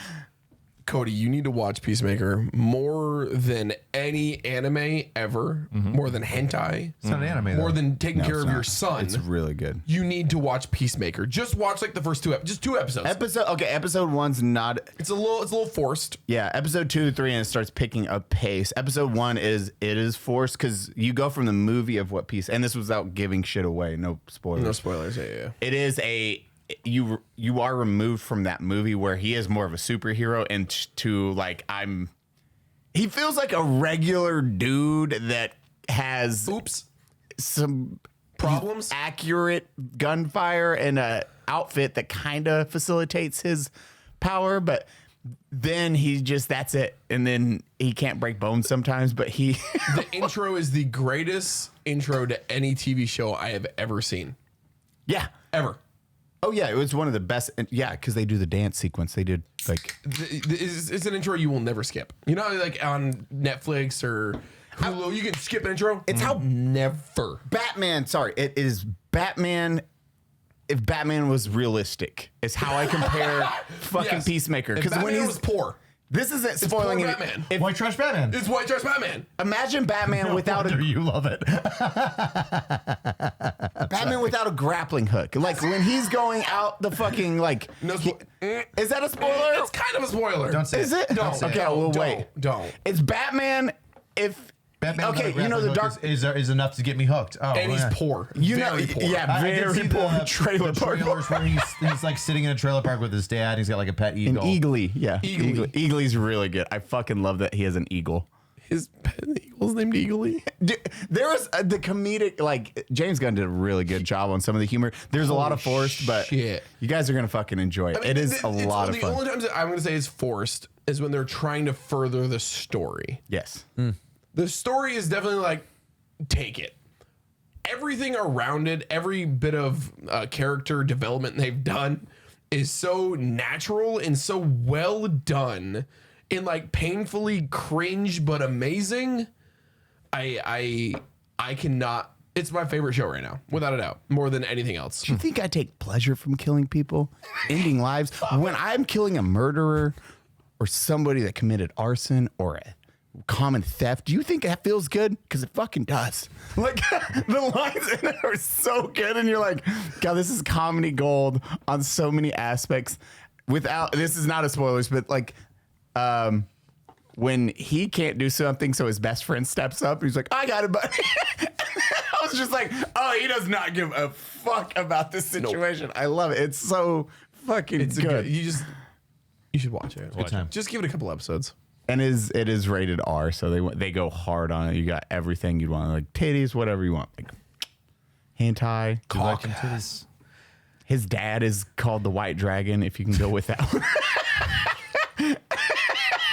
Cody, you need to watch Peacemaker more than any anime ever, more than hentai, It's not an anime. more though. than taking care it's of not. your son. It's really good. You need to watch Peacemaker. Just watch like the first just 2 episodes. Episode 1's not. It's a little forced. Yeah, episode 2 to 3 and it starts picking up pace. Episode 1 is forced because you go from the movie of what piece, and this was without giving shit away. No spoilers. No spoilers. Yeah. It is you are removed from that movie where he is more of a superhero and to like he feels like a regular dude that has Oops. some Problems? accurate gunfire and a outfit that kind of facilitates his power, but then that's it, and then he can't break bones sometimes, but he The intro is the greatest intro to any TV show I have ever seen. yeah. Ever. Oh yeah, it was one of the best. Yeah, because they do the dance sequence. They did like It's an intro you will never skip. You know, like on Netflix or Hulu, you can skip an intro. It's how never. Batman. Sorry, it is Batman. If Batman was realistic, is how I compare fucking Yes. Peacemaker. If Because when Batman he's was poor. this isn't spoiling poor it. Batman. If- White Trash Batman. It's White Trash Batman. imagine Batman without Wonder a you love it. Batman without a grappling hook. Like when he's going out the fucking like. No Is that a spoiler? It's kind of a spoiler. Don't say Is it? Don't say Okay, it. well Don't. wait. Don't. It's Batman. If Batman okay, without a you know the grappling dark. hook is enough to get me hooked. Oh, And he's yeah. poor. You know, Very poor. yeah, I did very see poor the trailer park. trailers where he's like sitting in a trailer park with his dad. He's got like a pet An eagle. eagly, yeah. Eagly. Eagly's really good. I fucking love that he has an eagle. His eagle's named Eagly. There was the comedic, like James Gunn did a really good job on some of the humor. There's a lot of forced, but shit. you guys are gonna fucking enjoy it. I mean, It is it's a lot of The fun. only times that I'm going to say is forced is when they're trying to further the story. Yes. The story is definitely like, take it. Everything around it, every bit of character development they've done is so natural and so well done and like painfully cringe but amazing. I cannot. It's my favorite show right now, without a doubt, more than anything else. Do you think I take pleasure from killing people, ending lives? When I'm killing a murderer or somebody that committed arson or a common theft, do you think that feels good? Because it fucking does. Like the lines in it are so good, and you're like, God, this is comedy gold on so many aspects. Without this is not a spoilers, but like when he can't do something, so his best friend steps up. He's like, I got it, buddy. I was just like, oh, he does not give a fuck about this situation. I love it. It's so fucking It's good. you should watch it. Good time. Just give it a couple episodes. And it is rated R, so they go hard on it. You got everything you'd want, like titties, whatever you want, like hentai. Cock and titties. His dad is called the White Dragon. If you can go with that one.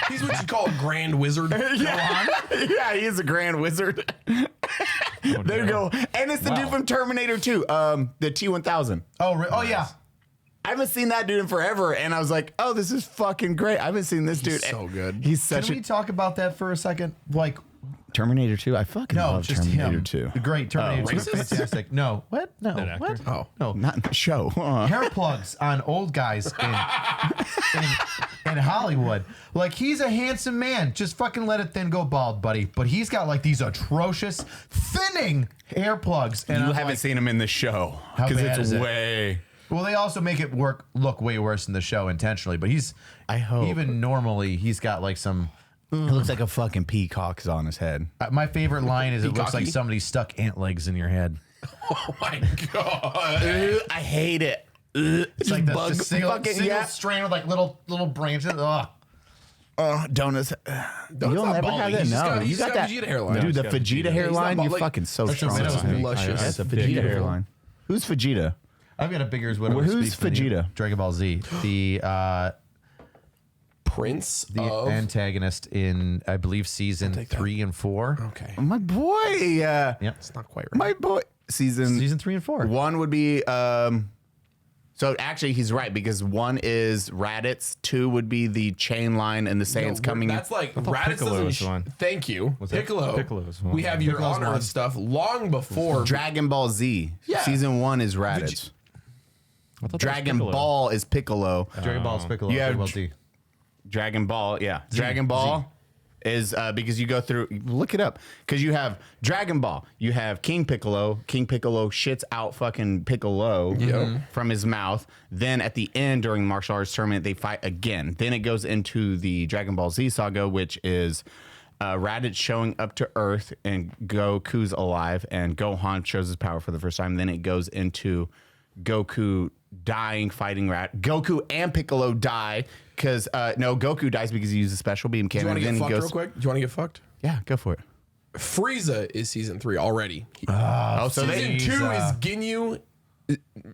He's what you call a grand wizard. Yeah, he is a grand wizard. There you go. And it's the dude from Terminator 2, the T-1000. Oh, oh yeah. I haven't seen that dude in forever, and I was like, oh, this is fucking great. I haven't seen this dude. so good. He's such Can we talk about that for a second? Like, Terminator 2. I fucking no, love just Terminator him. 2. Great Terminator 2. racist? Fantastic. No. What? No. That What? actor? Oh. No. Not in the show. Hair plugs on old guys in Hollywood. Like, he's a handsome man. Just fucking let it thin, go bald, buddy. But he's got like these atrocious thinning hair plugs. And You I'm haven't like, seen him in the show How because bad it's is it? way. well, they also make it look way worse in the show intentionally. But he's, I hope. even normally, he's got like some. It looks like a fucking peacock's on his head. My favorite line is, "It looks like Peacocky? somebody stuck ant legs in your head." Oh my god. I hate it. It's like the bug single fucking- yeah. strand with like little branches. Ugh. Donuts. Donut's You'll not never balding. have that. He's just No, got- you he's got got that Vegeta hairline. dude. The He's got Vegeta Vegeta. hairline. He's You not fucking so That's strong. what That was luscious. That's a Vegeta Beautiful. hairline. Who's Vegeta? I've got a bigger is what Well, I was who's speaking than you. Vegeta? Dragon Ball Z, the Prince of... antagonist in I believe season take that. 3 and 4. Okay. My boy. Yep, It's not quite right. My boy. season 3 and 4. One would be. So actually, he's right because one is Raditz. Two would be the chain line and the Saiyans coming. That's like thought Raditz Piccolo doesn't. was one. Thank you, that? Piccolo. Piccolo's one. We have your Piccolo's honor one. and stuff long before. Dragon Ball Z. Yeah. Season 1 is Raditz. I thought that was Dragon Piccolo. Ball is Piccolo. Dragon Ball is Piccolo. You have Dragon Ball Z. Dragon Ball, yeah. Dragon Ball is because you go through, look it up, because you have Dragon Ball, you have King Piccolo. King Piccolo shits out fucking Piccolo from his mouth. Then at the end during the martial arts tournament, they fight again. Then it goes into the Dragon Ball Z saga, which is Raditz showing up to Earth and Goku's alive, and Gohan shows his power for the first time. Then it goes into Goku dying, fighting Goku and Piccolo die because no, Goku dies because he uses a special beam Do you cannon. want to Then get he fucked goes, real quick? Do you want to get fucked? yeah, go for it. Frieza is season 3 already. Oh, so Season 2 is Ginyu.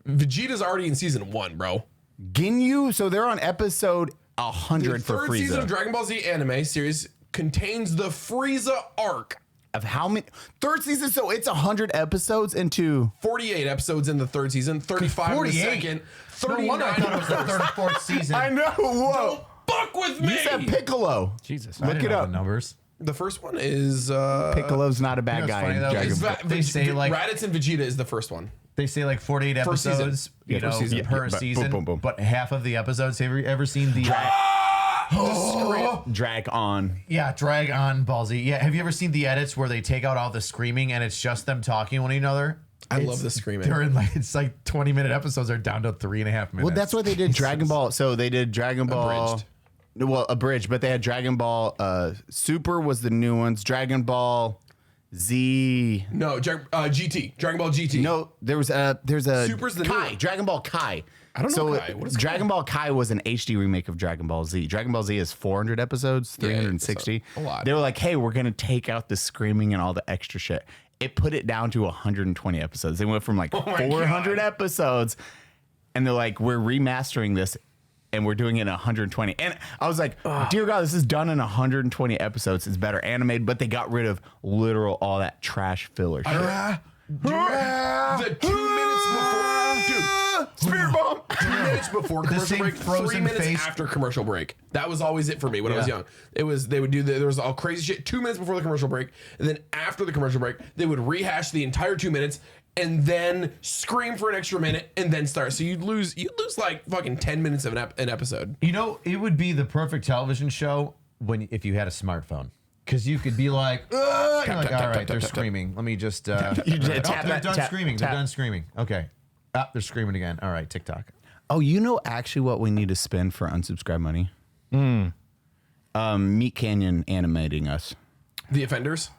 Vegeta's already in season 1, bro. Ginyu. So they're on episode 100 The for third season of Frieza. Dragon Ball Z anime series contains the Frieza arc. Of how many? Third season. So it's 100 episodes into. 48 episodes in the third season, 35 in the 48? second, No 39 wonder I thought it was the third or fourth season. I know. Whoa. Fuck with me. You said Piccolo. Jesus. I Look didn't it know up. the numbers. The first one is Piccolo's not a bad You know what's guy funny, in though? Dragon is Ball. Va- They say, like- Raditz and Vegeta is the first one. They say like 48 First season. episodes, Yeah, you know, first season. per Yeah, but season. boom, boom, boom. But half of the episodes. Have you ever seen the? Drag on. Yeah, drag on Ball Z. Yeah, have you ever seen the edits where they take out all the screaming and it's just them talking to one another? I love the screaming. They're in like it's like 20-minute episodes are down to 3.5 minutes. Well, that's what they did. Dragon Ball. So they did Dragon Ball. Abridged. Well, abridged, but they had Dragon Ball. Super was the new ones. Dragon Ball Z. No, GT. Dragon Ball GT. No, there's a Super's the new Kai. one. Dragon Ball Kai. I don't know Kai. What is Dragon Ball Kai was an HD remake of Dragon Ball Z. Dragon Ball Z is 400 episodes, Yeah, 360. it's a lot. They were like, hey, we're gonna take out the screaming and all the extra shit. It put it down to 120 episodes. They went from like 400 episodes, and they're like, we're remastering this. And we're doing it in 120. And I was like, dear God, this is done in 120 episodes. It's better animated, but they got rid of literal all that trash filler shit. The 2 minutes before. Dude. Spirit bomb. 2 minutes before commercial same break, 3 frozen minutes face. after commercial break. That was always it for me when I was young. It was they would do there was all crazy shit 2 minutes before the commercial break, and then after the commercial break, they would rehash the entire 2 minutes and then scream for an extra minute and then start. So you'd lose like fucking 10 minutes of an episode. You know, it would be the perfect television show if you had a smartphone. Because you could be like, you're like, all right, they're screaming. Let me just. You just they're tap that, done tap, screaming. tap. They're done screaming. Okay. They're screaming again. All right, TikTok. Oh, you know actually what we need to spend for unsubscribe money? Meat Canyon animating us. The Offenders.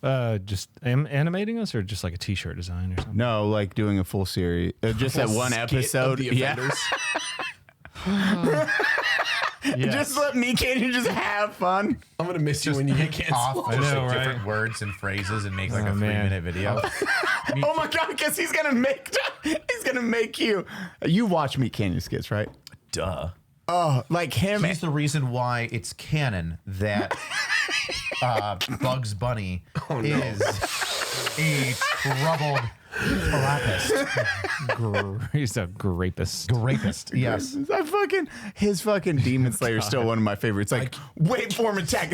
Just animating us or just like a t-shirt design or something? No, like doing a full series. Just that one Skit of episode. The Offenders. Just let Meat Canyon just have fun. I'm gonna miss you when you get canceled. I know, right? different words and phrases and make like Oh, a 3-minute man. video. Oh my God, because he's gonna make you. You watch Meat Canyon skits, right? Duh. Oh, like him. He's the reason why it's canon that Bugs Bunny is a troubled therapist. He's a rapist. Rapist, yes. His fucking Demon Slayer is still one of my favorites. Like, wait for him attack.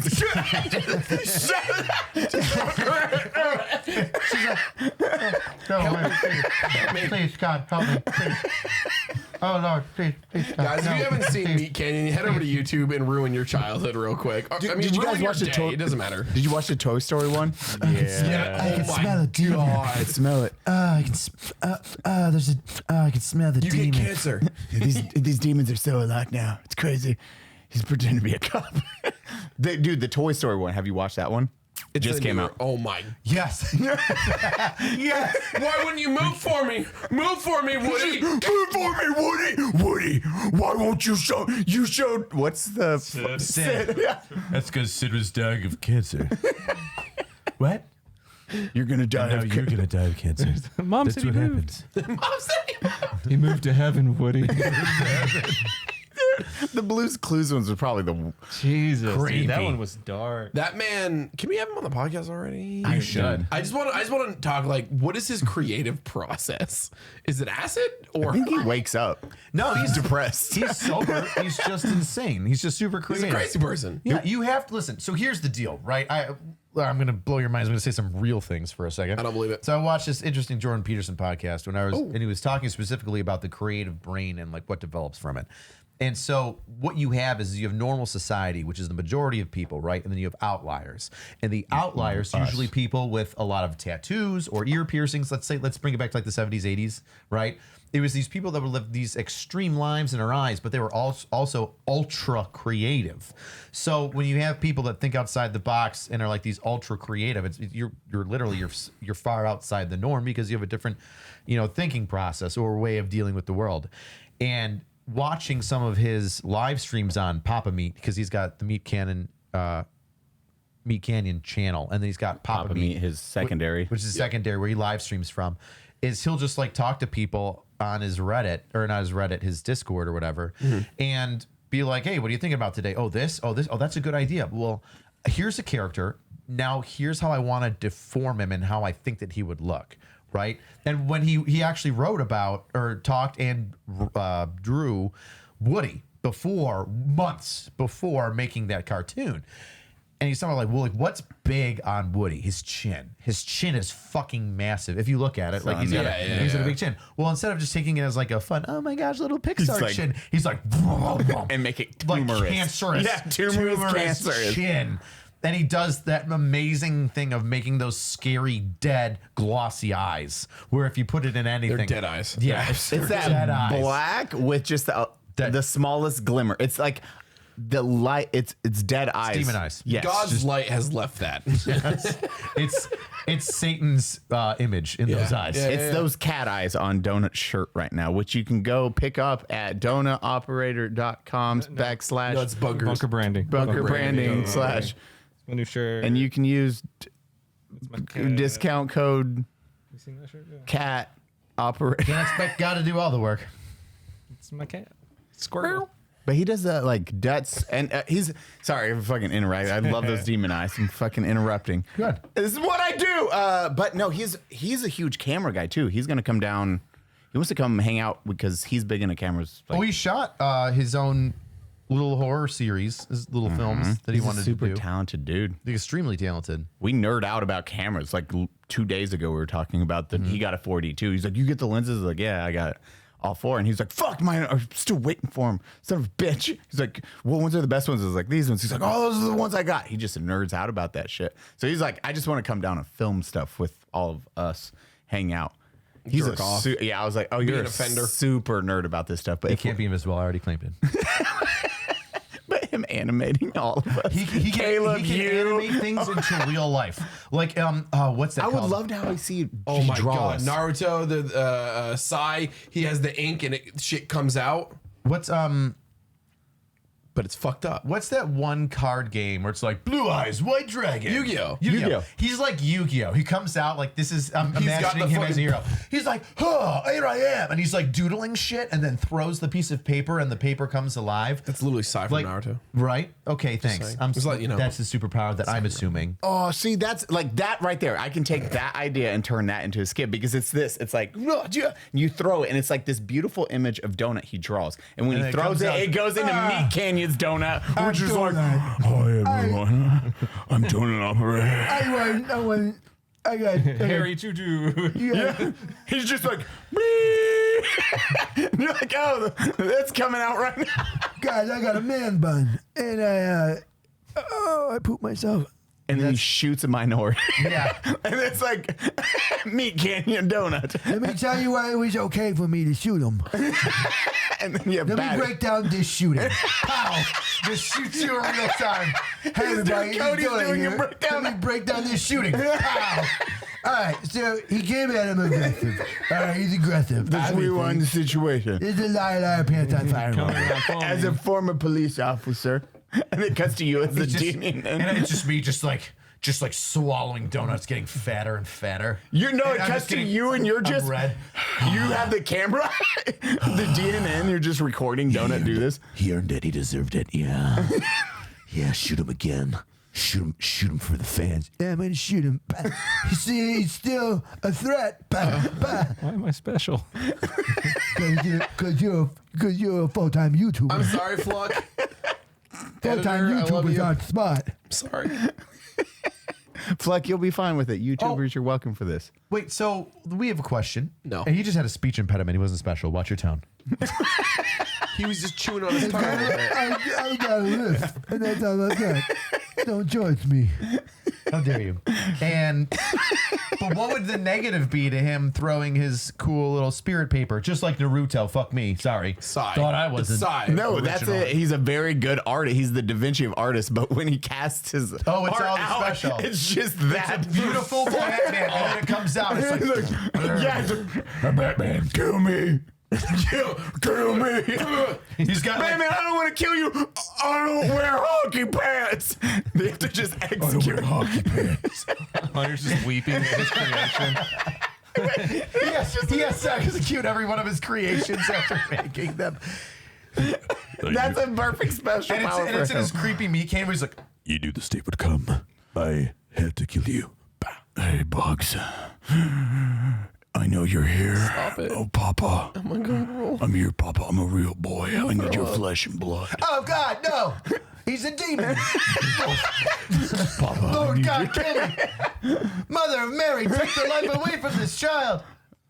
Please, God, help me. Please. Oh, Lord, please, God. Guys, if you haven't seen Meat Canyon, head over to YouTube and ruin your childhood real quick. Did you guys watch the It doesn't matter. Did you watch the Toy Story one? Yeah. I can smell it, dude. I smell it. I can smell the demon. cancer. These demons are so alive now. It's crazy. He's pretending to be a cop. Dude, the Toy Story one. Have you watched that one? It just came out. Oh my. Yes. Yes. Why wouldn't you move for me? Move for me, Woody. Move for me, Woody. Woody, why won't you show? You showed. What's the Sid. That's because Sid was dying of cancer. What? You're gonna die. No, you're gonna die of cancer. Mom That's said he what moved. happens. He moved to heaven, Woody. The Blue's Clues ones are probably the. Jesus, Creepy. dude, that one was dark. That man, can we have him on the podcast already? I should. I just want to talk like, what is his creative process? Is it acid or I think he wakes up. No, He's depressed. He's sober. He's just insane. He's just super he's creative. a crazy person? Yeah, you have to listen. So here's the deal, right? I'm going to blow your minds. I'm going to say some real things for a second. I don't believe it. So I watched this interesting Jordan Peterson podcast and he was talking specifically about the creative brain and like what develops from it. And so what you have is you have normal society, which is the majority of people, right? And then you have outliers. And the outliers, usually people with a lot of tattoos or ear piercings. Let's bring it back to like the 70s, 80s, right? It was these people that would live these extreme lives in their eyes, but they were also ultra creative. So when you have people that think outside the box and are like these ultra creative, you're literally far outside the norm because you have a different, thinking process or way of dealing with the world. And watching some of his live streams on Papa Meat, because he's got the Meat Canyon channel, and then he's got Papa Meat, his secondary, which is secondary where he live streams from, is he'll just like talk to people on his Reddit, or not his Reddit, his Discord or whatever, and be like, hey, what are you thinking about today? Oh, that's a good idea. Well, here's a character. Now here's how I want to deform him and how I think that he would look. Right. And when he actually wrote about or talked and drew Woody months before making that cartoon. And he's talking about like, well, like what's big on Woody? His chin. His chin is fucking massive. If you look at it, like he's got a big chin. Well, instead of just taking it as like a fun, oh my gosh, little Pixar chin, he's like, and make it like tumorous. Cancerous. Yeah, tumorous cancerous chin. Then he does that amazing thing of making those scary, dead, glossy eyes. Where if you put it in anything, They're dead eyes. Yeah, It's that black with just the smallest glimmer. It's like the light. It's dead eyes. Demon eyes. Yes. God's light has left that. It's Satan's image in those eyes. Yeah. It's those cat eyes on Donut shirt right now, which you can go pick up at DonutOperator.com / No, it's bunkers. Bunker branding. bunker branding / My new shirt. and you can use It's my cat. discount code You seen that shirt? Yeah. cat operator. Can't expect God to do all the work. It's my cat. Squirrel. But he does that like Dutz, and he's sorry, I'm fucking interrupting. I love those demon eyes. I'm fucking interrupting. Good. This is what I do. But no, he's a huge camera guy too. He's gonna come down. He wants to come hang out because he's big into cameras. Like, He shot his own little horror series, his little films that he he's a wanted super to do. talented dude. He's extremely talented. We nerd out about cameras. Like 2 days ago, we were talking about that. He got a 4D too. He's like, "You get the lenses?" I was like, "Yeah, I got all 4." And he's like, "Fuck mine! I'm still waiting for him, son of a bitch." He's like, "What ones are the best ones?" I was like, "These ones." He's like, "Oh, those are the ones I got." He just nerds out about that shit. So he's like, "I just want to come down and film stuff with all of us, hang out." He's Jerk off. I was like, "Oh, you're an a offender. super nerd about this stuff." But He can't be invisible. I already claimed it. But him animating all of us, He can Caleb, animate things into real life. Like what's that I called? would love to how I see. Oh my god, us. Naruto, the Sai, he has the ink and shit comes out. What's but it's fucked up. What's that one card game where it's like blue eyes, white dragon? Yu-Gi-Oh. Yu-Gi-Oh. He's like Yu-Gi-Oh. He comes out like this is. I'm He's got imagining the him as a fucking- hero. He's like, huh, here I am, and he's like doodling shit, and then throws the piece of paper, and the paper comes alive. That's literally Sai from Like Naruto. right? Okay, thanks. saying. I'm Just like, you know. that's the superpower that I'm assuming. Oh, see, that's like that right there. I can take that idea and turn that into a skit because it's this. It's like, you throw it, and it's like this beautiful image of Donut he draws. And when And he it throws comes it, out, it goes into Meat Canyon's Donut, which is like, Hi, everyone. I'm DonutOperator. I got Harry Choo-Choo. yeah. He's just like, and you're like, oh, that's coming out right now. guys, I got a man bun, and I pooped myself. And then he shoots a minority. Yeah. And it's like Meat Canyon Donut. Let me tell you why it was okay for me to shoot him. And then you have Let me Baddie. break down this shooting. Pow! Just shoots you in real time. Hey, everybody, Cody's how you doing here? a breakdown. Let me break down this shooting. Pow! All right, so he came at him aggressive. All right, he's aggressive. Let's rewind the situation. It's a liar, pants on fire. As a former police officer, and it cuts to you as the It's just- demon. and it's just me, just like swallowing donuts, getting fatter and fatter. You know, And it I'm cuts just to getting- you, and you're I'm just red. you have the camera, the DNN. You're just recording Donut do this. He earned it. He deserved it. Yeah. Yeah, shoot him again. Shoot him for the fans. Yeah, I'm gonna shoot him. You see, he's still a threat. Why am I special? Because you're a full-time YouTuber. I'm sorry, Fluck. Full-time Editor, I love YouTubers you. aren't smart. Sorry. Fleck, you'll be fine with it. YouTubers, you're welcome for this. Wait, so we have a question. No. And he just had a speech impediment. He wasn't special. Watch your tone. He was just chewing on his tongue. I got a list, and that's all I got. Don't judge me. How dare you? And but what would the negative be to him throwing his cool little spirit paper? Just like Naruto. Fuck me. Sorry. Sai. Thought I It's wasn't. Sai. No, that's Original. it. He's a very good artist. He's the Da Vinci of artists. But when he casts his Oh, it's art all the out, special. It's just that Beautiful Batman. And then it comes out. It's like, yes, Batman, kill me. kill me. he's got like, Batman, I don't want to kill you. I don't wear hockey pants. They have to just execute. Hockey pants. Hunter's just weeping at his creation. he has to execute every one of his creations after making them. That's a perfect special And power it's for in his him. creepy meat can where he's like, You knew the state would come. I had to kill you. Hey, Bugs. I know you're here. Stop it. Oh, Papa. Oh my God. I'm here, Papa. I'm a real boy. I need your flesh and blood. Oh, God, no. He's a demon. Papa, I Lord need, God, kill me. Mother of Mary, take the life away from this child.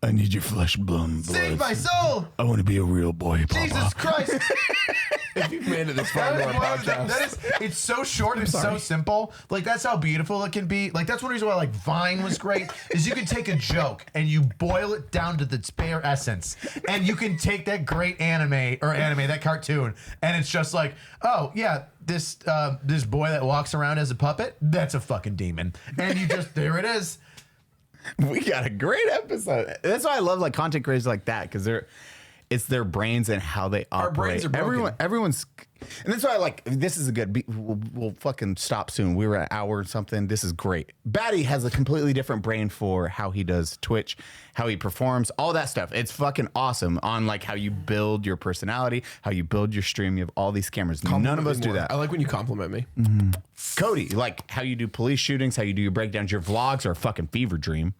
I need your flesh and blood. Save my soul. I want to be a real boy, Papa. Jesus Christ. If you've made it this far into our podcast, it's so short and so simple. Like that's how beautiful it can be. Like that's one reason why like Vine was great is you can take a joke and you boil it down to its bare essence, and you can take that great that cartoon, and it's just like, oh yeah, this boy that walks around as a puppet, that's a fucking demon, and you just there it is. We got a great episode. That's why I love like content creators like that because it's their brains and how they operate. Our brains are broken. Everyone's, and that's why I like. This is a good. We'll fucking stop soon. We were at an hour or something. This is great. Baddie has a completely different brain for how he does Twitch, how he performs, all that stuff. It's fucking awesome on like how you build your personality, how you build your stream. You have all these cameras. None of us do that. I like when you compliment me. Cody, like how you do police shootings, how you do your breakdowns. Your vlogs are a fucking fever dream.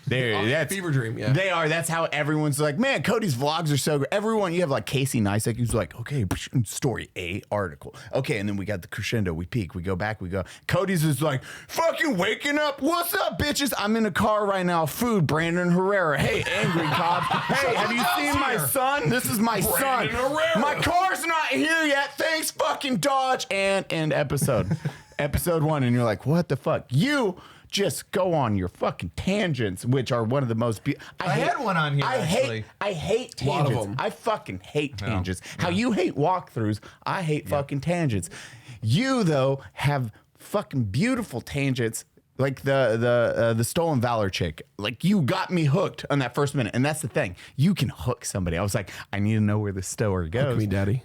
That's Fever dream, yeah. They are. That's how everyone's like, man, Cody's vlogs are so great. Everyone, you have like Casey Neistat, who's like, okay, story A, article. Okay, and then we got the crescendo. We peak. We go back. We go. Cody's is like, fucking waking up. What's up, bitches? I'm in a car right now. Food, Brandon Herrera. Hey, angry cop. Hey, have you seen my son? This is my son. Herrera. My car's not here yet. Thanks, fucking Dodge. And end episode. Episode 1. And you're like, what the fuck? You just go on your fucking tangents, which are one of the most. I had one on here, actually. I hate A lot of tangents. them. I fucking hate tangents. How you hate walkthroughs, I hate fucking tangents. You though have fucking beautiful tangents. Like the Stolen Valor chick. Like you got me hooked on that first minute. And that's the thing. You can hook somebody. I was like, I need to know where this story goes. me, daddy.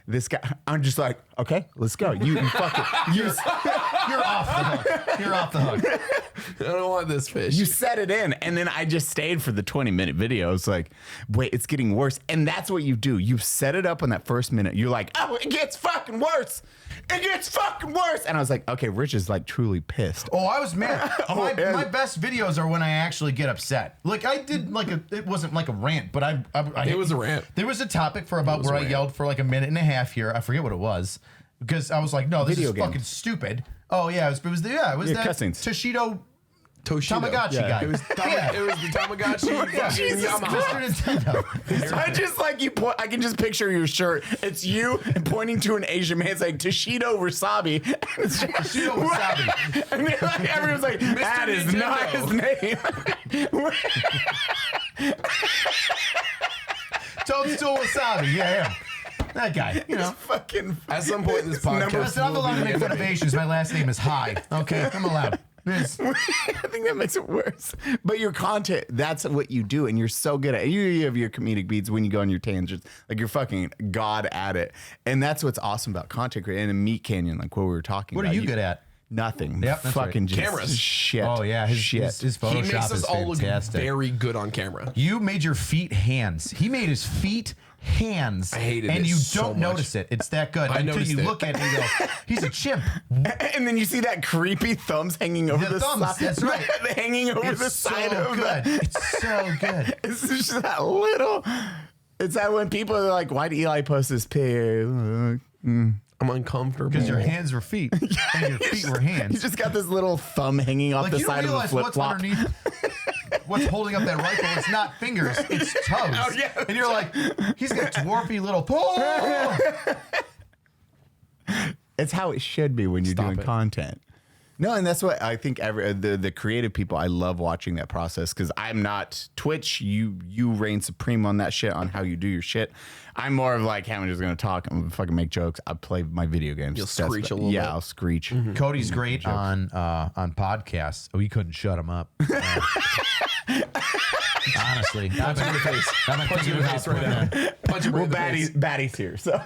This guy, I'm just like, Okay, let's go. You fucking You're off the hook. You're off the hook. I don't want this fish. you set it in, and then I just stayed for the 20-minute video. It's like, wait, it's getting worse, and that's what you do. You set it up on that first minute. You're like, oh, it gets fucking worse. It gets fucking worse. And I was like, okay, Rich is like truly pissed. Oh, I was mad. yeah. My best videos are when I actually get upset. Like I did, it wasn't like a rant, but It was a rant. There was a topic for about where I yelled for like a minute and a half here. I forget what it was because I was like, no, this Video is game. fucking stupid. Oh yeah, it was Yeah, that cussings. Toshido Toshido. Tamagotchi Yeah. guy. It was the Tamagotchi. Yeah. Jesus Mr. Nintendo. I just like you. I can just picture your shirt. It's you and pointing to an Asian man. It's like Toshido Wasabi. Toshido Wasabi. And then, like, everyone's like, that is not his name. Toadstool Wasabi. Yeah, him. That guy. You know. Fucking. At some point in this podcast, Listen, I'm allowed to make fun of Asians. My last name is High. Okay, I'm allowed. I think that makes it worse. But your content, that's what you do, and you're so good at it. You have your comedic beats when you go on your tangents. Like, you're fucking god at it. And that's what's awesome about content creation. And in Meat Canyon, like what we were talking What about. are you good at? Nothing. Yep, that's fucking right. just Cameras. shit. Oh yeah, his shit. his he Photoshop makes us is all look fantastic. very good on camera. You made your feet hands. He made his feet hands. I hated and it you so don't much. notice it. It's that good I until noticed you it. look at it and you go, he's a chimp. And then you see that creepy thumbs hanging over The the thumbs, side. that's right. hanging over It's the so side of good. the. It's so good. It's just that little. It's that when people are like, why did Eli post this picture? I'm uncomfortable. Because your hands were feet and your feet were hands. He's just got this little thumb hanging off Like the you don't side of a realize flip what's flop. underneath, what's holding up that rifle. It's not fingers, it's toes. Oh, yeah. And you're like, he's got dwarfy little. Oh! It's how it should be when you're Stop doing it. content. No, and that's what I think. The creative people, I love watching that process because I'm not Twitch. You reign supreme on that shit, on how you do your shit. I'm more of like, hey, I'm just gonna talk. I'm gonna fucking make jokes. I play my video games. You'll That's screech about- a little Yeah, bit. I'll screech. Cody's great on podcasts. Oh, you couldn't shut him up. Honestly, I'm Punch him in the face. Punch him in the face right now. Punch him right Well, in the face. Baddie's here, so.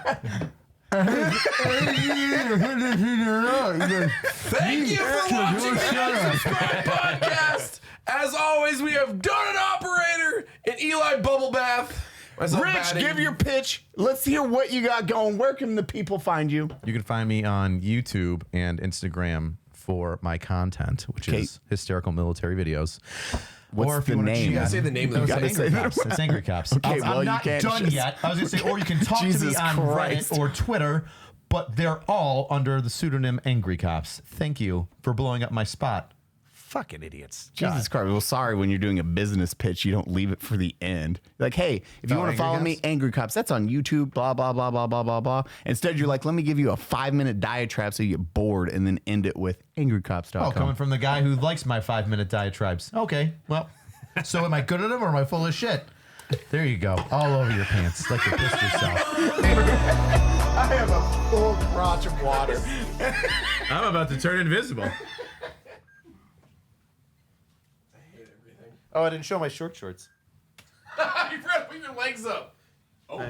Thank you for watching the Unsubscribe podcast. As always, we have DonutOperator and Eli Bubble Bath. Myself, Rich, Baddie. give your pitch. Let's hear what you got going. Where can the people find you? You can find me on YouTube and Instagram for my content, which is hysterical military videos. What's if you the wanna name? cheat- You gotta say the name of No, the it's gotta Angry say Cops. that. It's Angry Cops. Okay, I'm well, you not can't done just- yet. I was gonna say, or you can talk to me Jesus on Christ. Reddit or Twitter, but they're all under the pseudonym Angry Cops. Thank you for blowing up my spot. Fucking idiots. Jesus Christ. Well, sorry, when you're doing a business pitch, you don't leave it for the end. Like, hey, if you Oh, want to Angry follow me, Cops? Angry Cops, that's on YouTube, blah, blah, blah, blah, blah, blah, blah. Instead, you're like, let me give you a 5-minute diatribe so you get bored and then end it with angrycops.com. Oh, coming from the guy who likes my 5-minute diatribes. Okay, well, so am I good at them or am I full of shit? There you go. All over your pants. Like you pissed yourself. I have a full crotch of water. I'm about to turn invisible. Oh, I didn't show my short shorts. You forgot to put your legs up.